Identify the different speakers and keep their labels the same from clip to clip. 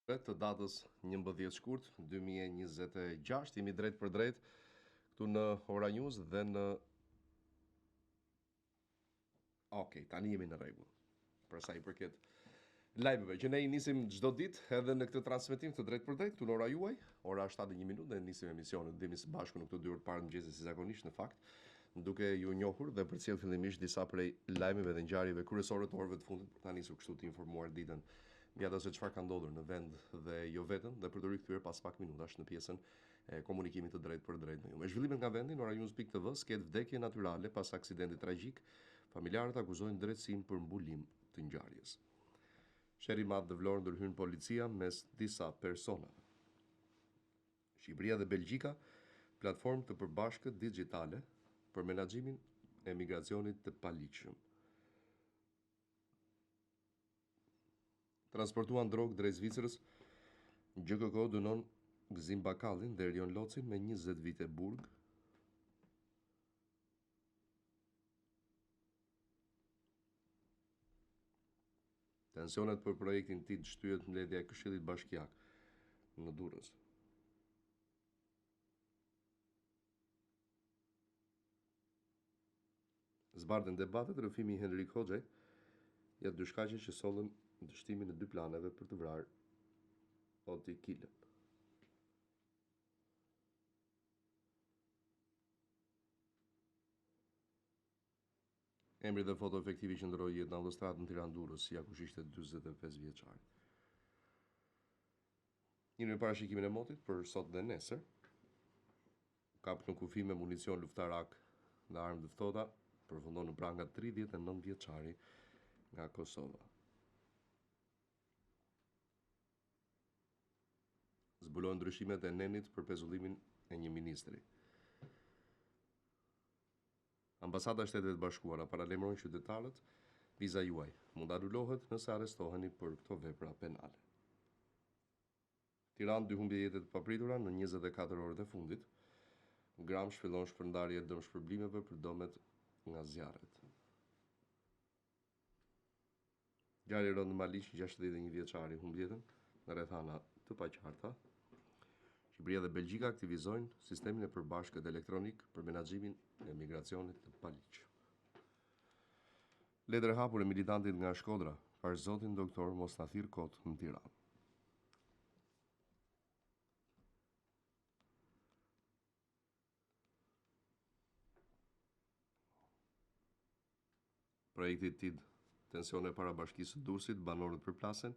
Speaker 1: Të datës 11 shkurt 2026, jemi drejt për drejt këtu në Ora News dhe në tani jemi në rregull. Për sa i përket lajmeve që ne i nisim çdo ditë edhe në këtë transmetim të drejt për drejt këtu në ora juaj, ora 7:01 dhe nisim emisionin, ndihemi së bashku në këto 2 orë të parë të mëngjesit si zakonisht në fakt, duke ju njohur dhe përcjell fillimisht disa prej lajmeve dhe ngjarjeve kryesore të orëve të fundit për ta nisur kështu të informuar ditën mbi ato se çfarë ka ndodhur në vend dhe jo vetëm, dhe për të rikthyer pas pak minutash në pjesën e komunikimit të drejtë për drejtë me ju. Me zhvillimet nga vendi, në oranews.tv sket vdekje natyrale pas aksidenti tragjik. Familjarët akuzojnë drejtësinë për mbulim të ngjarjes. Sheri i Madh dhe Vlorë ndërhyn policia mes disa personave. Shqipëria dhe Belgjika, platformë të përbashkët digjitale për menaxhimin e migracionit të paligjshëm. Transportuan drogë drejt Zvicrës, GKK dënon Gzim Bakallin dhe Erion Locin me 20 vite burg. Tensionet për projektin TID shtyhet mbledhja e Këshillit Bashkiak në Durrës. Zbardhen debatet rrëfimi i Henrik Hoxhaj, ja dy shkaqe që sollën dështimin e 2 planeve për të vrarë Oti Kilën. Emri dhe foto efektivi që ndroi jetë në autostradë në Tiranë-Durrës, si akush ishte 45 vjeçar. Një parashikimin e motit për sot dhe nesër. Kap në kufi me municion luftarak dhe armë të ftohta përfundon në pranga 39 vjeçari nga Kosova. Zbulojnë ndryshimet e nenit për pezullimin e një ministri. Ambasada e Shteteve të Bashkuara paralajmëron qytetarët, viza juaj mund anulohet nëse arrestoheni për këto vepra penale. Tiranë 2 humbje jete të papritura në 24 orët e fundit. Gram shfillon shpërndarje e dëmshpërblimeve për domet nga zjarret. Ngjarje e rëndë në Maliq, 61 vjeçari humbi jetën në rrethana të paqarta. Shqipëria dhe Belgjika aktivizojnë sistemin e përbashkët elektronik për menaxhimin e migracionit të paligjshëm. Letër e hapur e militantit nga Shkodra, Zotin doktor mos na thirr kot në Tiranë. Projekti TID, tensione para bashkisë së Durrësit, banorët përplasen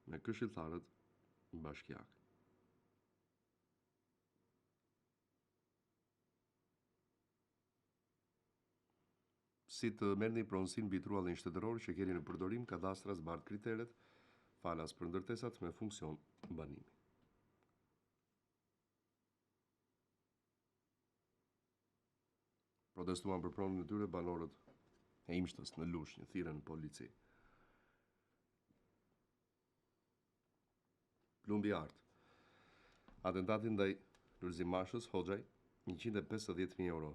Speaker 1: me këshilltarët bashkiak. Si të merrni pronësinë mbi truallin shtetëror që keni në përdorim kadastra zbardh kriteret, falas për ndërtesat me funksion banimi. Protestuan për pronën e tyre banorët e Imshtës në Lushnjë, thirrën në polici. Plumbi art. Atentati ndaj Lulzim Mashës, Hoxhaj, 150.000 euro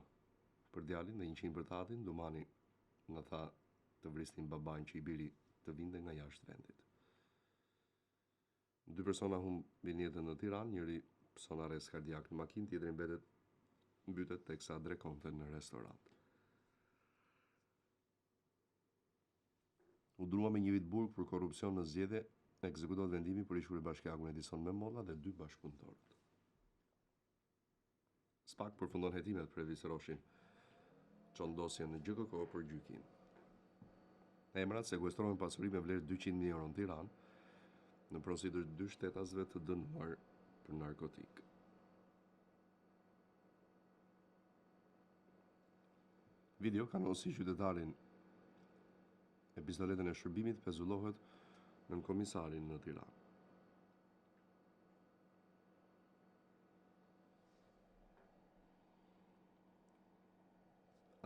Speaker 1: për djalin dhe 100 për tatin. Dumani nga tha të vrisnin babain që i biri të vinte nga jashtë vendit. 2 persona humbin jetën në Tiranë, njëri son arrest kardiak në makinë, tjetri mbytet teksa drekonte në restorant. U drua me 1 vit burg për korrupsion në zgjedhje, ekzekutohet vendimi për ish kryebashkiakun Edison Memolla dhe 2 bashkëpunëtorët. Spak përfundon hetimet për Elvis Roshin, çon dosjen në GKK për gjykim. Emrat sekuestrohen pasuri me vlerë 200.000 euro në Tiranë, në pronësi të 2 shtetasve të dënuar për narkotik. Video ka si qytetarin e pistoletën e shërbimit pezullohet në komisarin në Tiranë.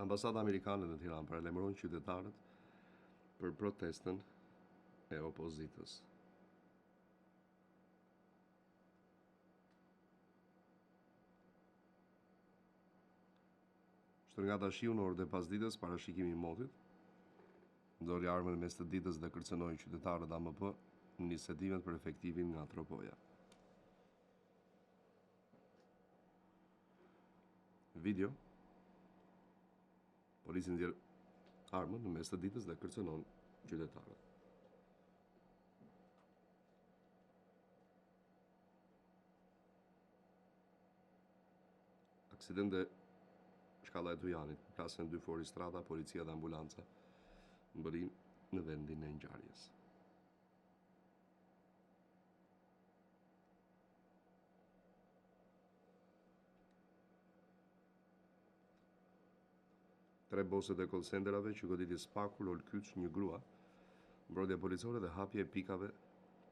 Speaker 1: Ambasada amerikane në Tiranë paralajmëron qytetarët për protestën e opozitës. Shtërngata shiu në orët e pasdites, parashikimi i motit. Nxori armën mes të ditës dhe kërcënoi qytetarët AMP iniciativat për efektivin nga tropoja. Video. Polici nxjerr armën në mes të ditës dhe kërcënon qytetarët. Aksidente shkalla e Tujanit, plasën 2 foristrata, policia dhe ambulanca mbërin në vendin e ngjarjes. Tre boset e call centerave që goditi spakur, ol kyç, një grua, mbrojtje policore dhe hapje e pikave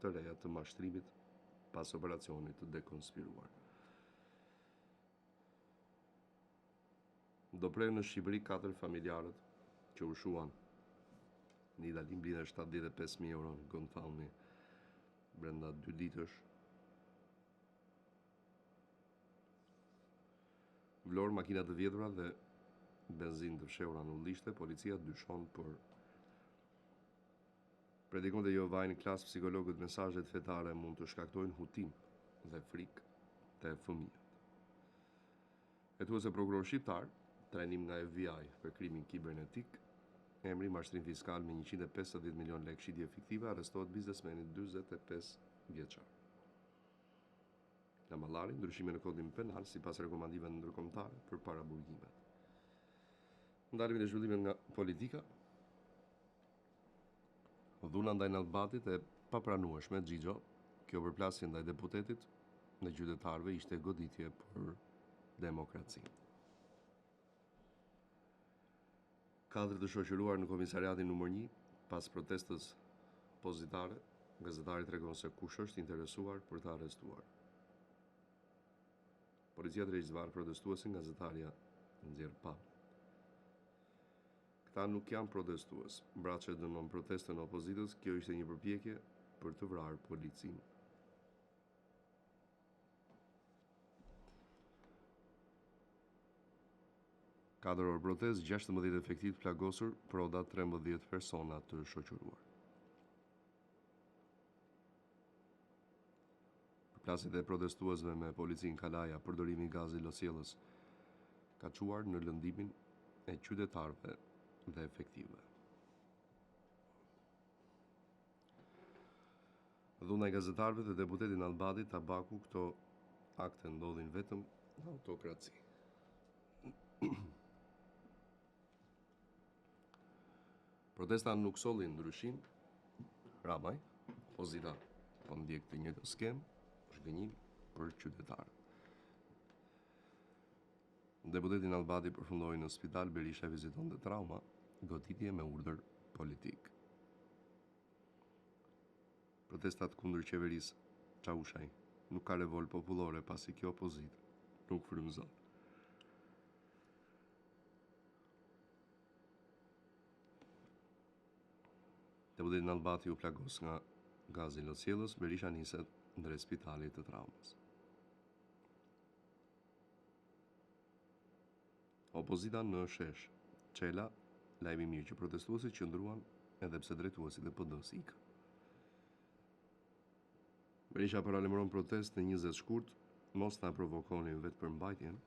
Speaker 1: të reja të mashtrimit pas operacionit të dekonspiruar. Do prerë në Shqipëri 4 familjarët që ushuan një dalim blidhe 75.000 euro në GoFundMe brenda 2 ditësh. Vlorë makina të vjetra dhe benzinë të fshehura në ullishte, policia dyshon për predikon të Jovajnë klasë psikologët mesazhet fetare mund të shkaktojnë hutim dhe frikë të fëmijët. Hetuese prokuror shqiptar, trajnim nga FBI për krimin kibernetik, emri mashtrim fiskal me 150 milion lekë shitje fiktive, arrestohet biznesmeni 45 vjeçar. Nga Mallari, ndryshime në kodin penal sipas rekomandimeve ndërkombëtare për paraburgimet. Ndalimi dhe zhvillimet nga politika. Dhuna ndaj Nallbatit e papranueshme Xhixho, kjo përplasje ndaj deputetit dhe qytetarëve ishte goditje për demokraci. 4 të shoqëruar në komisariatin numër 1 pas protestës opozitare, gazetari tregon se kush është interesuar për të arrestuar. Policia drejtësvar protestuesin, gazetaria nxjerr pa. Këta nuk janë protestues. Braçe dënon protestën e opozitës, kjo ishte një përpjekje për të vrarë policinë. Katër orë protestë, 16 efektiv të plagosur, proda 13 persona të shoqëruar. Përplasjet e protestuesve me policinë kalaja, përdorimi i gazit losjellës ka çuar në lëndimin e qytetarëve dhe efektive. Dhuna e gazetarëve dhe deputetit Nallbatit Tabaku, këto akte ndodhin vetëm në autokraci. Protesta nuk solli ndryshim. Ramaj, opozita po ndjek të njëjtën skemë, zhgënjim për qytetarët. Deputeti Nallbati përfundoi në spital, Berisha vizitonte trauma, goditje me urdhër politik. Protestat kundër qeverisë Çavushaj nuk ka revolt popullore pasi kjo opozitë nuk frymëzon. Deputeti Nallbati u plagos nga gazi losjellës, Berisha niset drejt spitalit të traumës. Opozita në shesh. Çela, lajmi mirë që protestuesit qëndruan edhe pse drejtuesit e PD-s ikën. Berisha paralajmëron protestë në 20 shkurt, mos ta provokonin vetë përmbajtjen.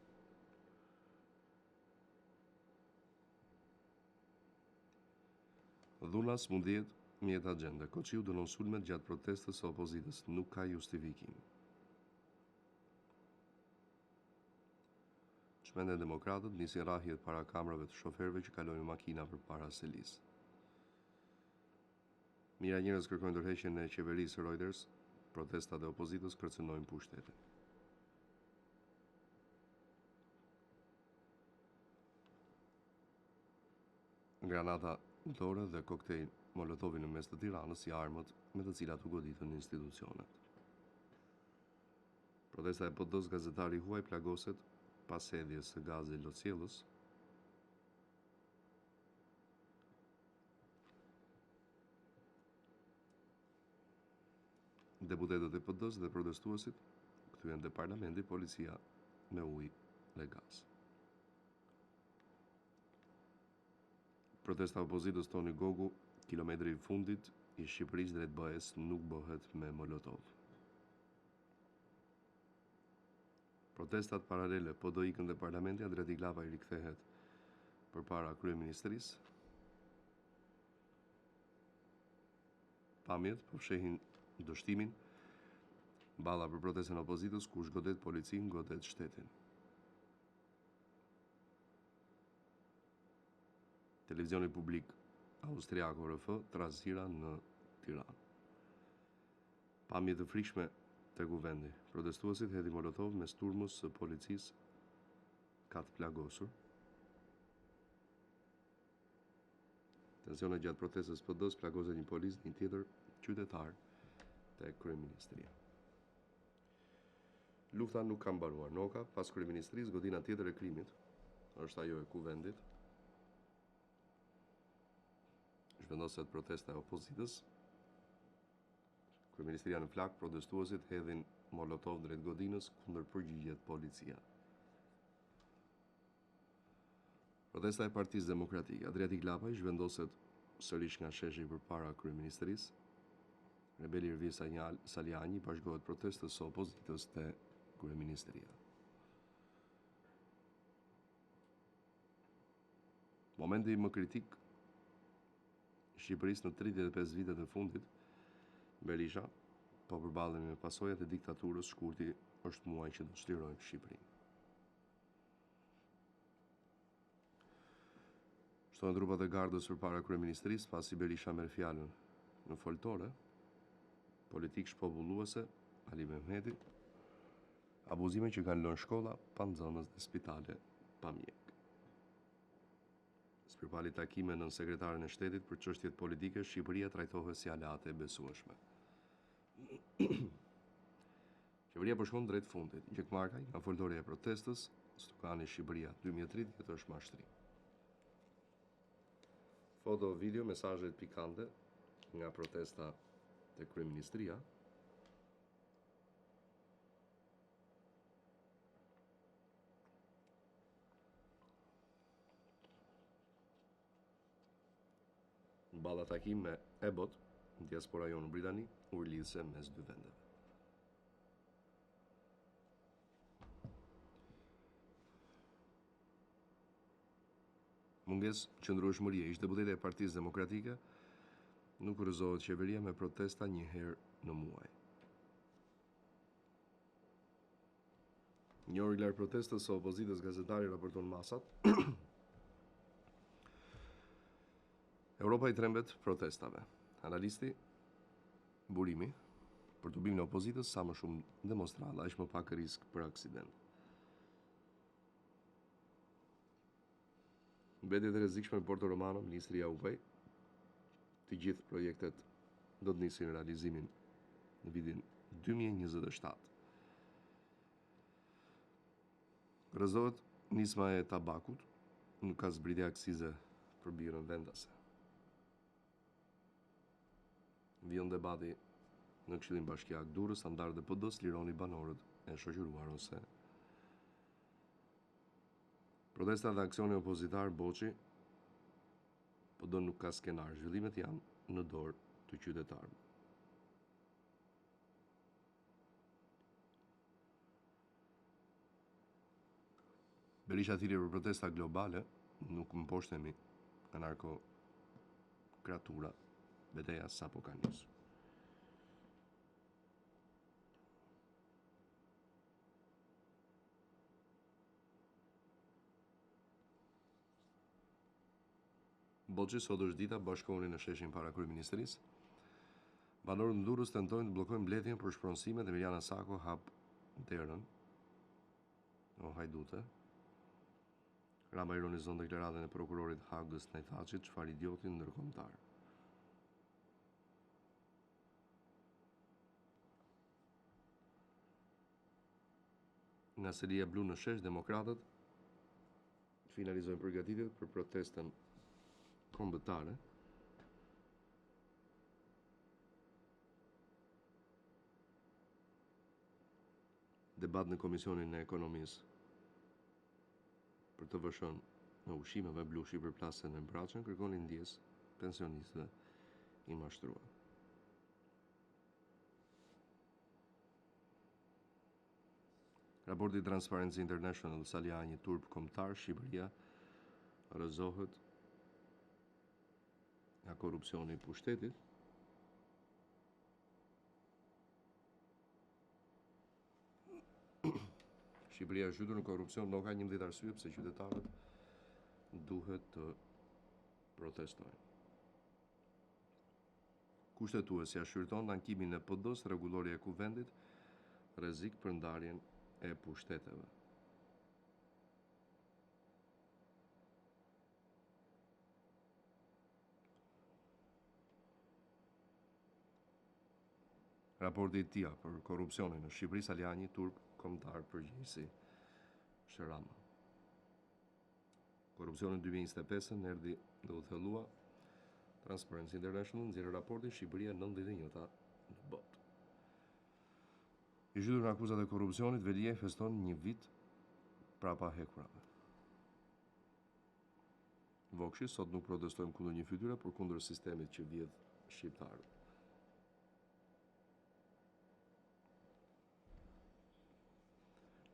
Speaker 1: Dhuna smundjet mjet agende. Koçiu dënon sulmet gjatë protestës së opozitës, nuk ka justifikim. Çmendën demokratët nisin rrahjet para kamerave të shoferëve që kalojnë makina përpara selisë. Mira njerëz kërkojnë ndërheqjen e qeverisë Reuters, protestat e opozitës kërcënojnë pushtetin. Granata dore dhe koktejl Molotovi në mes të Tiranës si armët me të cilat u goditën institucionet. Protesta e PD-s, gazetari huaj plagoset pas hedhjes së gazit losjellës. Deputetët e PD-s dhe protestuesit kthyen te parlamenti, policia me ujë dhe gaz. Protesta opozitës Toni Gogu, kilometri i fundit i Shqipërisë drejt BE-s nuk bëhet me Molotov. Protestat paralele po do ikën dhe parlamenti, Andreti Glava i rikthehet përpara kryeministrisë. Pamjet po fshehin dështimin balla për protestën e opozitës, kush godet policin, godet shtetin. Televizioni publik austriak ORF trazira në Tiranë. Pamje të frikshme tek kuvendi. Protestuesit hedhin molotov mes turmës së policisë ka të plagosur. Tensione gjatë protestës PD-s plagoset një polis, një tjetër qytetar tek kryeministria. Lufta nuk ka mbaruar. Noka pas kryeministrisë, godina tjetër e krimit është ajo e kuvendit. Zhvendoset protesta e opozitës. Kryeministria në flak, protestuesit hedhin molotov drejt godinës, kundër përgjigjet policia. Protesta e Partisë Demokratike. Andreti Glava i zhvendoset sërish nga sheshi përpara kryeministrisë. Rebeli Ervin Saliani bashkohet protestës së opozitës te kryeministria. Momenti më kritik Shqipërisë në 35 vitet e fundit, Berisha po përballen me pasojat e diktaturës, shkurti është muaj që do shlirojnë Shqipërinë. Shtohen trupat e gardës përpara kryeministrisë, pasi Berisha merr fjalën në foltore, politik shpopulluese Ali Mehmeti, abuzime që kanë lënë shkolla pa nxënës dhe spitale pa mjek. Shpërpali takime nën sekretaren e shtetit për çështjet politike, Shqipëria trajtohet si aleate e besueshme. Qeveria po shkon drejt fundit. Gjekmarka nga foltorja e protestës, Stukani Shqipëria 2030 është mashtrim. Foto, video, mesazhet pikante nga protesta te kryeministria. Balla takim me Ebot, në diaspora jonë në Britani, urlidhse mes dy vendeve. Munges qëndrueshmërie. Ish deputete e Partisë Demokratike, nuk rrëzohet qeveria me protesta një herë në muaj. Një orë larg protestës së opozitës, gazetari raporton masat. Europa i trembet protestave. Analisti, burimi për tubimin e opozitës, sa më shumë demonstrata, aq më pak risk për aksident. Mbetjet e rrezikshme në Porto Romano, Ministria UPE, të gjithë projektet do të nisin realizimin në vitin 2027. Rrëzohet nisma e tabakut, nuk ka zbritje aksize për birën vendase. Vion debati në Këshillin Bashkiak Durrës, standardet e PD-s lironi banorët e shoqëruar ose protesta dhe aksioni opozitar Boçi, PD nuk ka skenar, zhvillimet janë në dorë të qytetarëve. Berisha thiri për protesta globale, nuk më poshtemi anarko-kratura, beteja sapo ka nisur. Boçi sot është dita, bashkohuni në sheshin para kryeministrisë. Banorët në Durrës tentojnë të bllokojnë mbledhjen për shpronësimet. Emiliana Sako hap derën. O hajdute. Rama ironizon deklaratën e prokurorit Hagës Najthaçit, çfarë idiotin ndërkombëtar. Nga seria blu në shesh, demokratët finalizojnë përgatitjet për protestën kombëtare. Debat në Komisionin e Ekonomisë për të vëshën në ushqime me blu Shqipërplasën e mbrapshen, kërkonin ndjes pensionistëve i mashtruar. Raporti Transparency International Saljani turp kombëtar, Shqipëria rrëzohet nga korrupsioni i pushtetit. Shqipëria është zhytur në korrupsion, nuk ka 11 arsye pse qytetarët duhet të protestojnë. Kushtetuesja shqyrton ankimin e PD-s, rregullorja e kuvendit, rrezik për ndarjen e pushteteve. Raporti i TIA për korrupsionin në Shqipëri, Saljani turp kombëtar, përgjegjësi Sherama. Korrupsioni në 2025 erdhi dhe u thellua. Transparency International nxjerrë raportin Shqipëria 91-ta në botë. I zhytur në akuzat e korrupsionit, Velia feston 1 vit prapa hekurave. Vokshi, sot nuk protestojmë kundër një fytyre, por kundër sistemit që vjedh shqiptarët.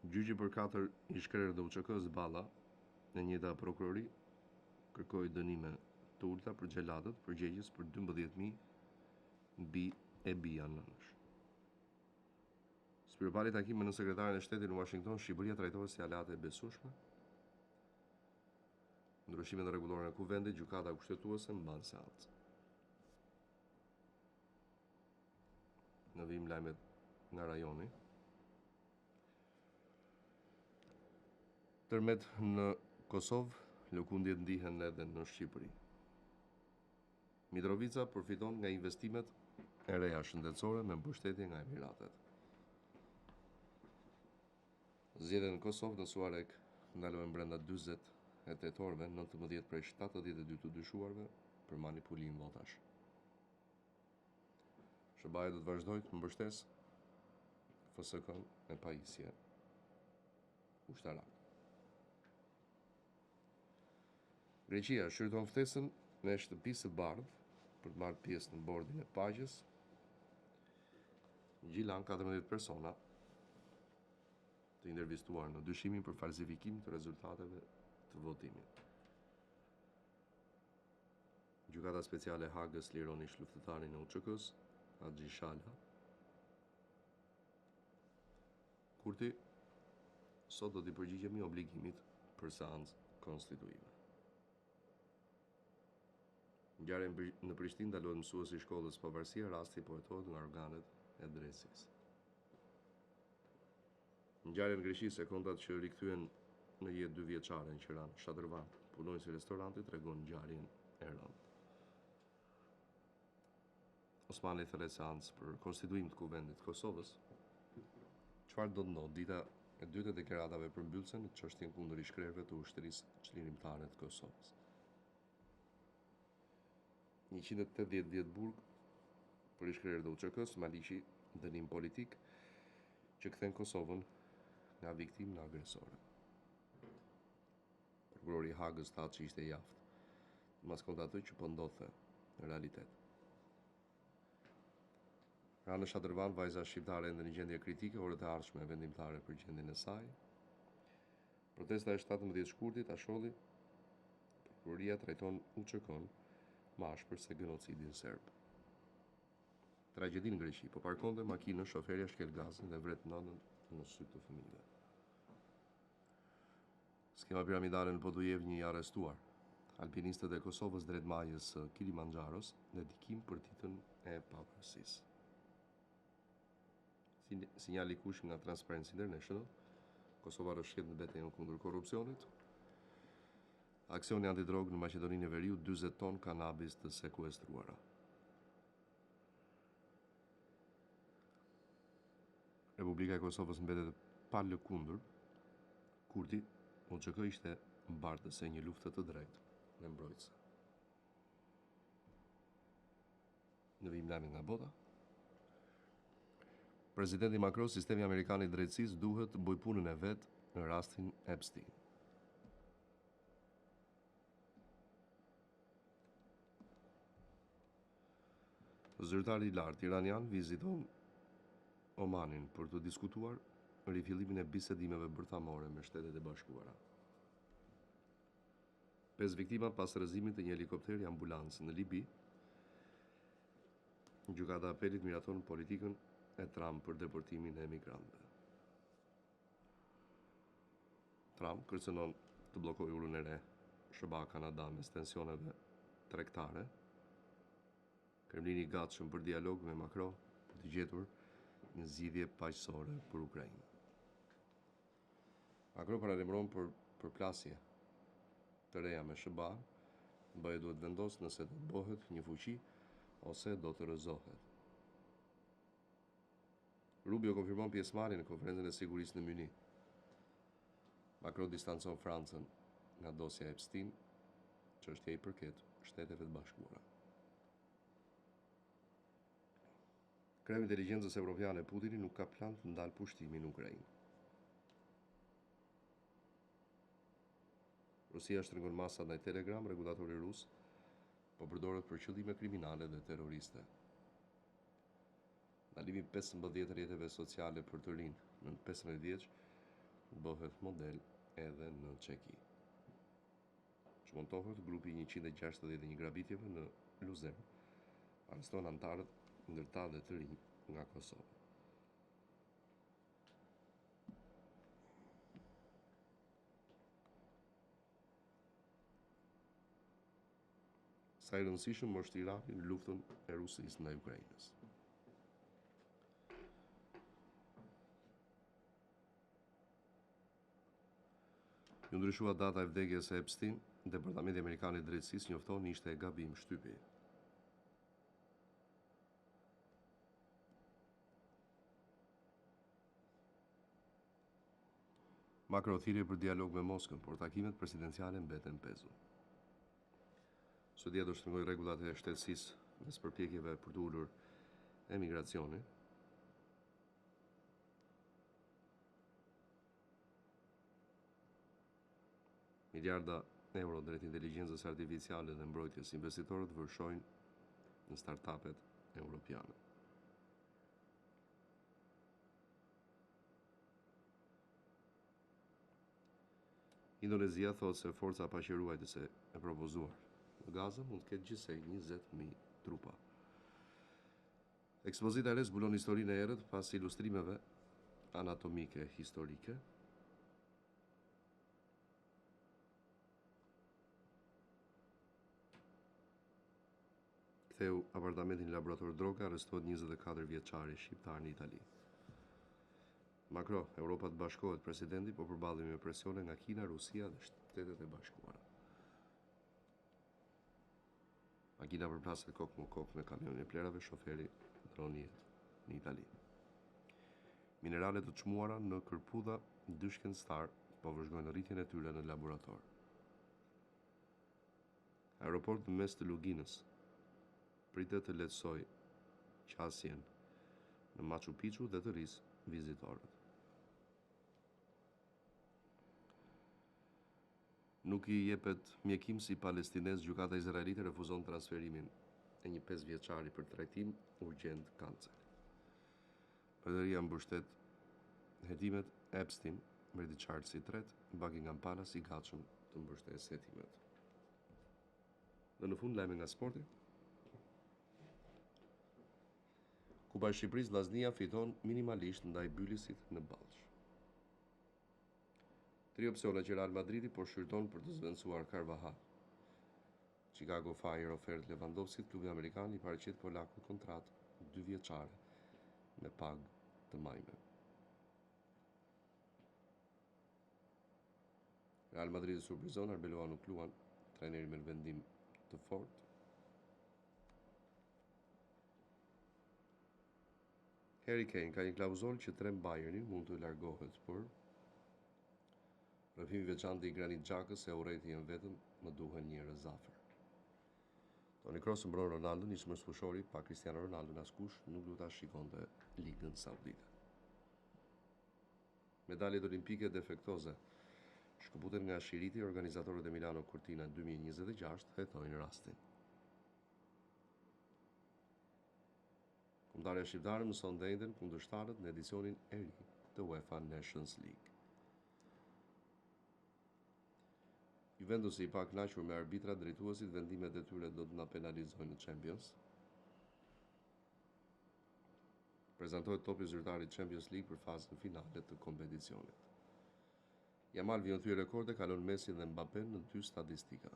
Speaker 1: Gjyqi për 4 ish-krerë të UÇK-s Balla, në njëjta prokurori, kërkoi dënime të ulta për xhelatët, përgjegjës për 12.000 mbi e bija nënësh. Spiropari takime në sekretarin e shtetit në Washington, Shqipëria trajtohet si aleate e besueshme. Ndryshimet në rregullorën e kuvendit, gjykata kushtetuese mban seancë. Në vim lajmet nga rajoni. Tërmet në Kosovë, lëkundjet ndihen edhe në Shqipëri. Mitrovica përfiton nga investimet e reja shëndetësore me mbështetje nga Emiratet. Zgjedhjet në Kosovë në Suarek ndalohen brenda 48 orëve, 19 prej 72 të dyshuarve për manipulim votash. SBA do të vazhdojë të mbështesë FSK-n me pajisje ushtarake. Greqia shqyrton ftesën me shtëpisë së bardhë për të marrë pjesë në bordin e paqes. Gjilan 14 persona të intervistuar në dyshimin për falsifikim të rezultateve të votimit. Gjykata speciale e Hagës lironi luftëtarin e UÇK-s, Axhi Shala. Kurti sot do t'i përgjigjemi obligimit për seancë konstituime. Ngjarje në Prishtinë ndalohet mësuesi i shkollës Pavarësia, rasti po hetohet nga organet e drejtësisë. Ngjarje në Greqi, sekondat që rikthyen në jetë 2 vjeçare në Qiran, Shadrvan, punonjës i restorantit tregon ngjarjen e rëndë. Osmani thret seancë për konstituim të kuvendit të Kosovës. Çfarë do të ndodhë dita e dytë e deklaratave përmbyllëse në çështjen kundër ish-krerëve të ushtrisë çlirimtare të Kosovës. 180 vjet burg për ish-krerët e UÇK-s, Maliqi dënim politik që kthen Kosovën nga viktimë në agresore. Prokurori i Hagës thatë që ishte i aftë, mas konstatoi që po ndodhte në realitet. Rana Shadrvan, vajza shqiptare ende në gjendje kritike, orët e ardhshme vendimtare për gjendjen e saj. Protesta e 17 shkurtit, Asholli, prokuroria trajton UÇK-n më ashpër se genocidin serb. Tragjedi në Greqi, po parkonte makinën, shoferja shkel gazin dhe vret nënën në sy të fëmijëve. Skema piramidale në Podujevnjë i arrestuar. Alpinistët e Kosovës drejt majës së Kilimanxharos në dikim për ditën e pavarësisë. Sinjali kush nga Transparency International, Kosova rrëshqet në betejën kundër korrupsionit. Aksioni antidrogë në Maqedoninë e Veriut, 40 ton kanabis të sekuestruara. Republika e Kosovës mbetet pa lëkundur. Kurti, UÇK ishte mbartëse një lufte të drejtë me mbrojtëse. Në vim lajmet nga bota. Presidenti Macron, sistemi amerikan i drejtësisë duhet të bëjë punën e vet në rastin Epstein. Zyrtari i lartë iranian viziton Omanin për të diskutuar rifillimin e bisedimeve bërthamore me Shtetet e Bashkuara. 5 viktima pas rrëzimit të një helikopteri ambulancë në Libi. Gjykata e Apelit miraton politikën e Trump për deportimin e emigrantëve. Trump kërcënon të bllokojë urën e re SBA-Kanada mes tensioneve tregtare. Kremlini i gatshëm për dialog me Macron për të gjetur një zgjidhje paqësore për Ukrainë. Macron paralajmëron për përplasje të reja me SBA, BE duhet vendos nëse do të bëhet një fuqi ose do të rrëzohet. Rubio konfirmon pjesëmarrjen në konferencën e sigurisë në Munich. Macron distancon Francën nga dosja Epstein, çështja i përket Shteteve të Bashkuara. Kreu i Inteligjencës Evropiane Putini nuk ka plan të ndalë pushtimin në Ukrainë. Rusia shtrëngon masat ndaj Telegram, regulatori rus po përdoret për qëllime kriminale dhe terroriste. Ndalimi 15 rrjeteve sociale për të rinj në 15 vjeç bëhet model edhe në Çeki. Çmontohet grupi 161 grabitjeve në Luzern, arreston antarët ndërta dhe të rinj nga Kosova. Sa i rëndësishëm është Irani në luftën e Rusisë ndaj Ukrainës. Ju ndryshua data e vdekjes së Epstein, Departamenti Amerikan i Drejtësisë njofton ishte gabim shtypi. Macron thirrje për dialog me Moskën, por takimet presidenciale mbeten pezu. Suedia do shtrëngojë rregullat e shtetësisë mes përpjekjeve për të ulur emigracionin. Miliarda euro drejt inteligjencës artificiale dhe mbrojtjes investitorët vërshojnë në startupet europiane. Indonezia thotë se forca paqëruajtëse e propozuar në Gazë mund të ketë gjithsej 20.000 trupa. Ekspozita e re zbulon historinë e errët pas ilustrimeve anatomike historike. Ktheu apartamentin në laborator droga, arrestohet 24 vjeçari shqiptar në Itali. Macron, Europa të bashkohet presidenti, po përballemi me presione nga Kina, Rusia dhe Shtetet e Bashkuara. Makina përplaset kokë më kokë me kamionin e plerave, shoferi droni jetë në Itali. Minerale të çmuara në kërpudha dyshkenstar po vëzhgojnë rritjen e tyre në laborator. Aeroport në mes të Luginës pritet të lehtësoj qasjen në Machu Picchu dhe të rrisë vizitorët. Nuk i jepet mjekim si palestinez, gjykata izraelite refuzon transferimin e një 5 vjeçari për trajtim urgjent kancer. Përderia mbështet hetimet Epstein, mbreti Charles III, Buckingham Palace i gatshëm të mbështesë hetimet. Dhe në fund lajme nga sporti. Kupa e Shqipërisë, Vllaznia fiton minimalisht ndaj Bylisit në Ballsh. 3 opsione që Real Madridi po shqyrton për të zvendësuar Carvajal. Chicago Fire ofertë Lewandowskit, klubi amerikan i paraqet polakut kontratë 2 vjeçare me pagë të majme. Real Madridi surprizon, Arbeloa nuk luan, trajneri me vendim të fortë. Harry Kane ka një klauzol që trem Bayernin mund të largohet, por rrëfimi veçantë i Granit Xhakës e urrejti në vetëm më duhen një rëzafer. Toni Kroos mbron Ronaldo, ishte fushori pa Cristiano Ronaldo, askush nuk do ta shikonte Ligën Saudite. Medaljet olimpike defektoze shkëputen nga Shiriti, organizatorët e Milano Cortina 2026 hetojnë rastin. Kombëtarja shqiptare mëson ndëndën kundërshtarët në edicionin e ri të UEFA Nations League. Juventusi i pa kënaqur me arbitrat drejtuesit, vendimet e tyre do të na penalizojnë në Champions. Prezantohet topi zyrtar i Champions League për fazën finale të kompeticionit. Yamal vjen thyë rekorde, kalon Messi dhe Mbappé në 2 statistika.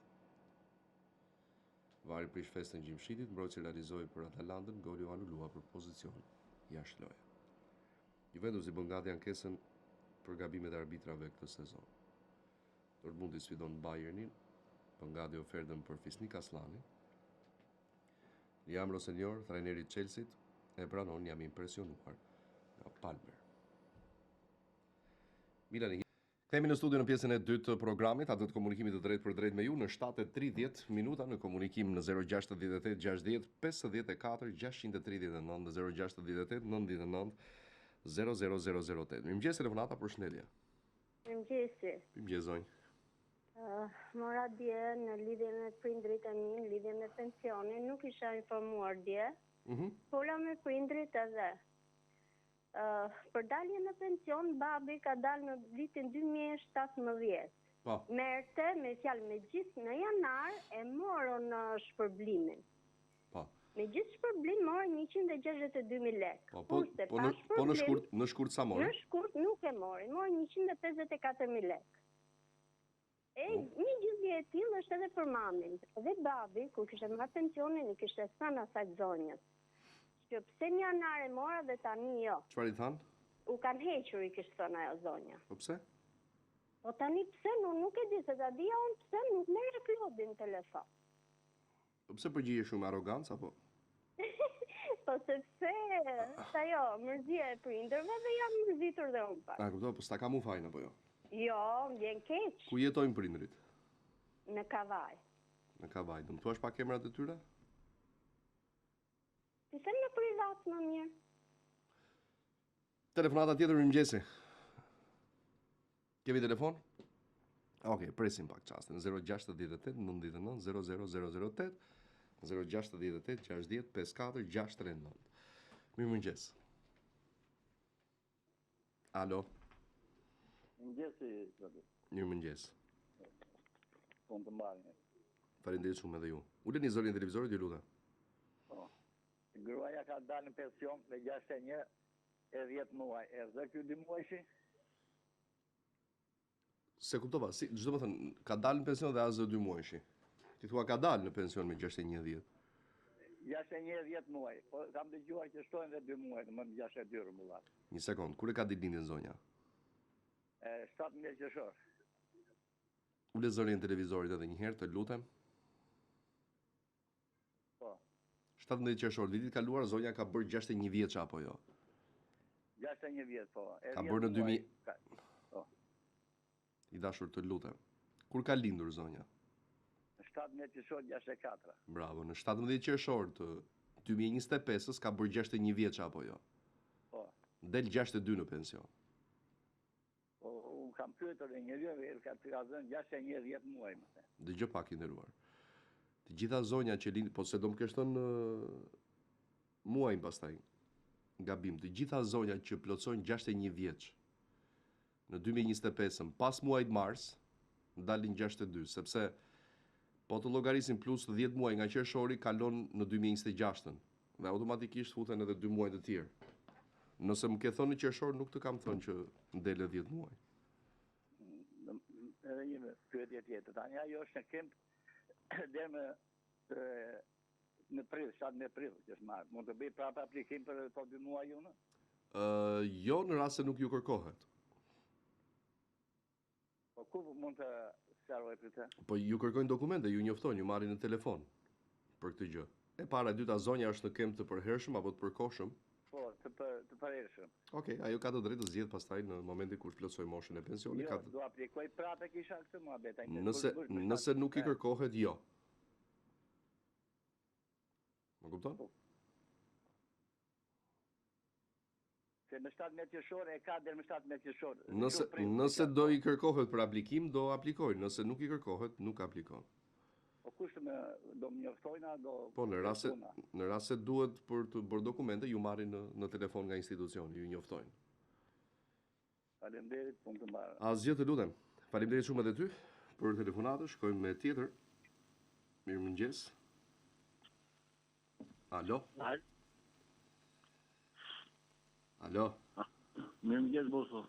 Speaker 1: Vari prish festën e gjimshitit, mbrojtësi realizoi për Atalantën, goli u anulua për pozicion jashtë loje. Juventus i bën gati ankesën për gabimet e arbitrave këtë sezon. Dortmundi sfidon Bayernin, bën gati ofertën për Fisnik Aslani. Liam Rossellor, trajneri i Chelsea, e pranon, jam impresionuar nga Palmer. Milani. Kthehemi në studio në pjesën e dytë të programit, atë të komunikimit të drejtë për drejtë me ju në 7:30 minuta në komunikim në 068 60 54 639 dhe 068 99 00008. Mirëmëngjes telefonata për shëndetje.
Speaker 2: Mirëmëngjesi.
Speaker 1: Mirëmëngjes zonjë.
Speaker 2: Mora dje në lidhje me prindrit e mi, në lidhje me pensionin, nuk isha informuar dje. Fola me prindrit edhe. Për dalje në pension, babi ka dalë në vitin 2017. Merte, me fjalë me gjithë në janar, e morën në shpërblimin. Me gjithë shpërblim morën 162.000 lekë.
Speaker 1: Në shkurt sa morën?
Speaker 2: Në shkurt nuk e morën 154.000 lekë. Një gjëzje e tillë është edhe për mamin. Dhe babi, kur kishte marrë pensionin, i kishte thënë asaj zonjës që pse një janar e mora dhe tani jo.
Speaker 1: Çfarë i thanë?
Speaker 2: U kanë hequr, i kishte thënë ajo zonja.
Speaker 1: Po pse?
Speaker 2: Po tani pse nuk e di se ta dija unë pse nuk merr Klodin në telefon.
Speaker 1: Po pse përgjigje shumë arrogancë apo?
Speaker 2: Po sepse ajo mërzia e prindërve dhe jam mërzitur dhe unë pak.
Speaker 1: Kuptoj, po s'ta ka mu fajin apo jo?
Speaker 2: Jo, vjen keq.
Speaker 1: Ku jetojnë prindrit?
Speaker 2: Në Kavaj.
Speaker 1: Në Kavaj. Do më thuash pak emrat e tyre?
Speaker 2: Ti them në privat më mirë.
Speaker 1: Telefonata tjetër, mirëmëngjesi. Kemi telefon? Okej, presim pak çastin. 068 99 00008 068 60 54 639. Mirëmëngjes. Alo.
Speaker 3: Mirëmëngjesi.
Speaker 1: Mirëmëngjes.
Speaker 3: Unë të mbarë.
Speaker 1: Faleminderit shumë edhe ju. Uleni zërin e televizorit, ju lutem.
Speaker 3: Gruaja ka dalë në pension me 61 e 10 muaj. E dhe kjo 2 muajshi?
Speaker 1: Se kuptova, si, çdo më thënë, ka dalë në pension dhe asë 2 muajshi. Ti thua ka dalë në pension me 61-10.
Speaker 3: 61-10 muaj. Po kam dëgjuar që shtojnë dhe 2 muaj, më në 62 rëmbullat.
Speaker 1: Një sekund, kur e ka ditëlindjen zonja?
Speaker 3: 17 qershor.
Speaker 1: Ule zërin e televizorit edhe një herë, të lutem. 17 qershor, vitit kaluar zonja ka bërë 61 vjeç apo jo?
Speaker 3: 61 vjet, po.
Speaker 1: Ka bërë në 2000. I dashur, të lutem. Kur ka lindur zonja?
Speaker 3: Në 17 qershor 64.
Speaker 1: Bravo, në 17 qershor të 2025-s ka bërë 61 vjeç apo jo?
Speaker 3: Po.
Speaker 1: Del 62 në pension.
Speaker 3: Po, unë kam pyetur e njeriu ka dhënë 61 10 muaj më.
Speaker 1: Dëgjoj pak i nderuar. Të gjitha zonja që lind, po se do më kesh thënë muajin pastaj. Gabim, të gjitha zonja që plotsojnë 61 vjeç në 2025-ën pas muajit mars dalin 62, sepse po të llogarisin plus 10 muaj nga qershori kalon në 2026-ën dhe automatikisht futen edhe 2 muaj të tjerë. Nëse më ke thënë në qershor nuk të kam thënë që ndele 10 muaj.
Speaker 3: Edhe një pyetje tjetër. Tani ajo është në kemp dhe në prill, 7 prill që është marrë. Mund të bëj prapë aplikim për to 2 muaj unë?
Speaker 1: Jo, në rast se nuk ju kërkohet.
Speaker 3: Po ku mund të sqaroj për të?
Speaker 1: Po ju kërkojnë dokumente, ju njoftojnë, ju marrin në telefon për këtë gjë. E para, e dyta, zonja është në kemp të përhershëm apo të përkohshëm?
Speaker 3: Po, të përhershëm.
Speaker 1: Okej, ajo ka të drejtë të zgjedhë pastaj në momentin kur plotësoj moshën e pensionit.
Speaker 3: Jo, do aplikoj prapë kisha këtë muhabet.
Speaker 1: Nëse nuk i kërkohet, jo. Më kupton?
Speaker 3: Se në 17 qershor e ka deri në 17 qershor.
Speaker 1: Nëse do i kërkohet për aplikim, do aplikoj. Nëse nuk i kërkohet, nuk aplikon.
Speaker 3: Po kush do më njoftojnë, do...
Speaker 1: Po, në rast se duhet për të bërë dokumente, ju marrin në telefon nga institucioni, ju njoftojnë.
Speaker 3: Faleminderit, punë të mbarë.
Speaker 1: Asgjë, të lutem. Faleminderit shumë edhe ty për telefonatën. Shkojmë me tjetër. Mirëmëngjes. Alo. Alo.
Speaker 4: Mirëmëngjes boso.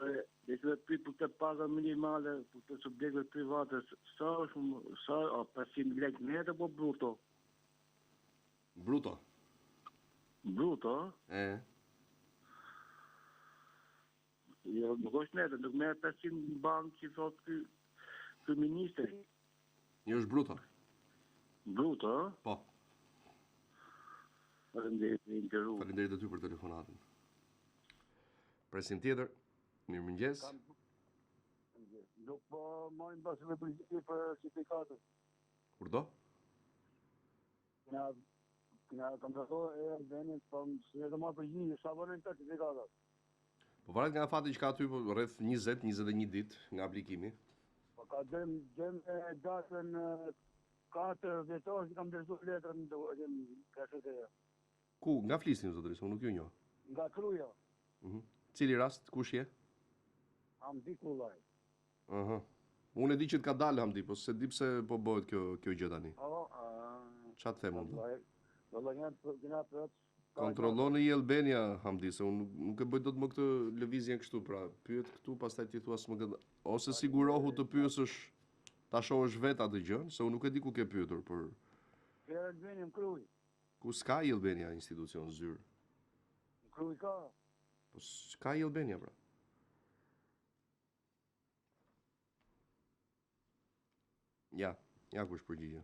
Speaker 4: Dhe të pyet për të paga minimale, për të subjekte private, sa pasin lek net apo bruto?
Speaker 1: Bruto.
Speaker 4: Bruto? Jo, nuk është net, nuk merr 500 në bankë që thot ky ministri.
Speaker 1: Jo, është bruto.
Speaker 4: Bruto?
Speaker 1: Po.
Speaker 4: Faleminderit, nderu.
Speaker 1: Faleminderit edhe ty për telefonatën. Presim tjetër. Mirëmëngjes.
Speaker 4: Nuk po mojnë bashkë me përgjigje për certifikatët.
Speaker 1: Kur do?
Speaker 4: Kina kontrato e Albanit, po se do marr përgjigje, sa vonë certifikatat.
Speaker 1: Po varet nga fati që ka aty rreth 20-21 ditë nga aplikimi.
Speaker 4: Po ka dëm datën 4 dhjetor që kam dërzuar letrën në kashteja.
Speaker 1: Ku? Nga flisni zotëri, unë nuk ju njoh.
Speaker 4: Nga Kruja.
Speaker 1: Cili rast, kush je?
Speaker 4: Hamdi Kullaj.
Speaker 1: Unë e di që të ka dalë Hamdi, po se di pse po bëhet kjo gjë tani. Ç'a të them unë? Kontrolloni i Albania Hamdi, se unë nuk e bëj dot më këtë lëvizjen kështu, pra pyet këtu, pastaj ti thua s'më gëdha. Ose sigurohu të pyesësh ta shohësh vetë atë gjën, se unë nuk e di ku ke pyetur për.
Speaker 4: Në Albania në Kruj.
Speaker 1: Ku s'ka i Albania institucion zyrë?
Speaker 4: Në Kruj ka.
Speaker 1: Po s'ka i Albania, pra. Ja kush përgjigje.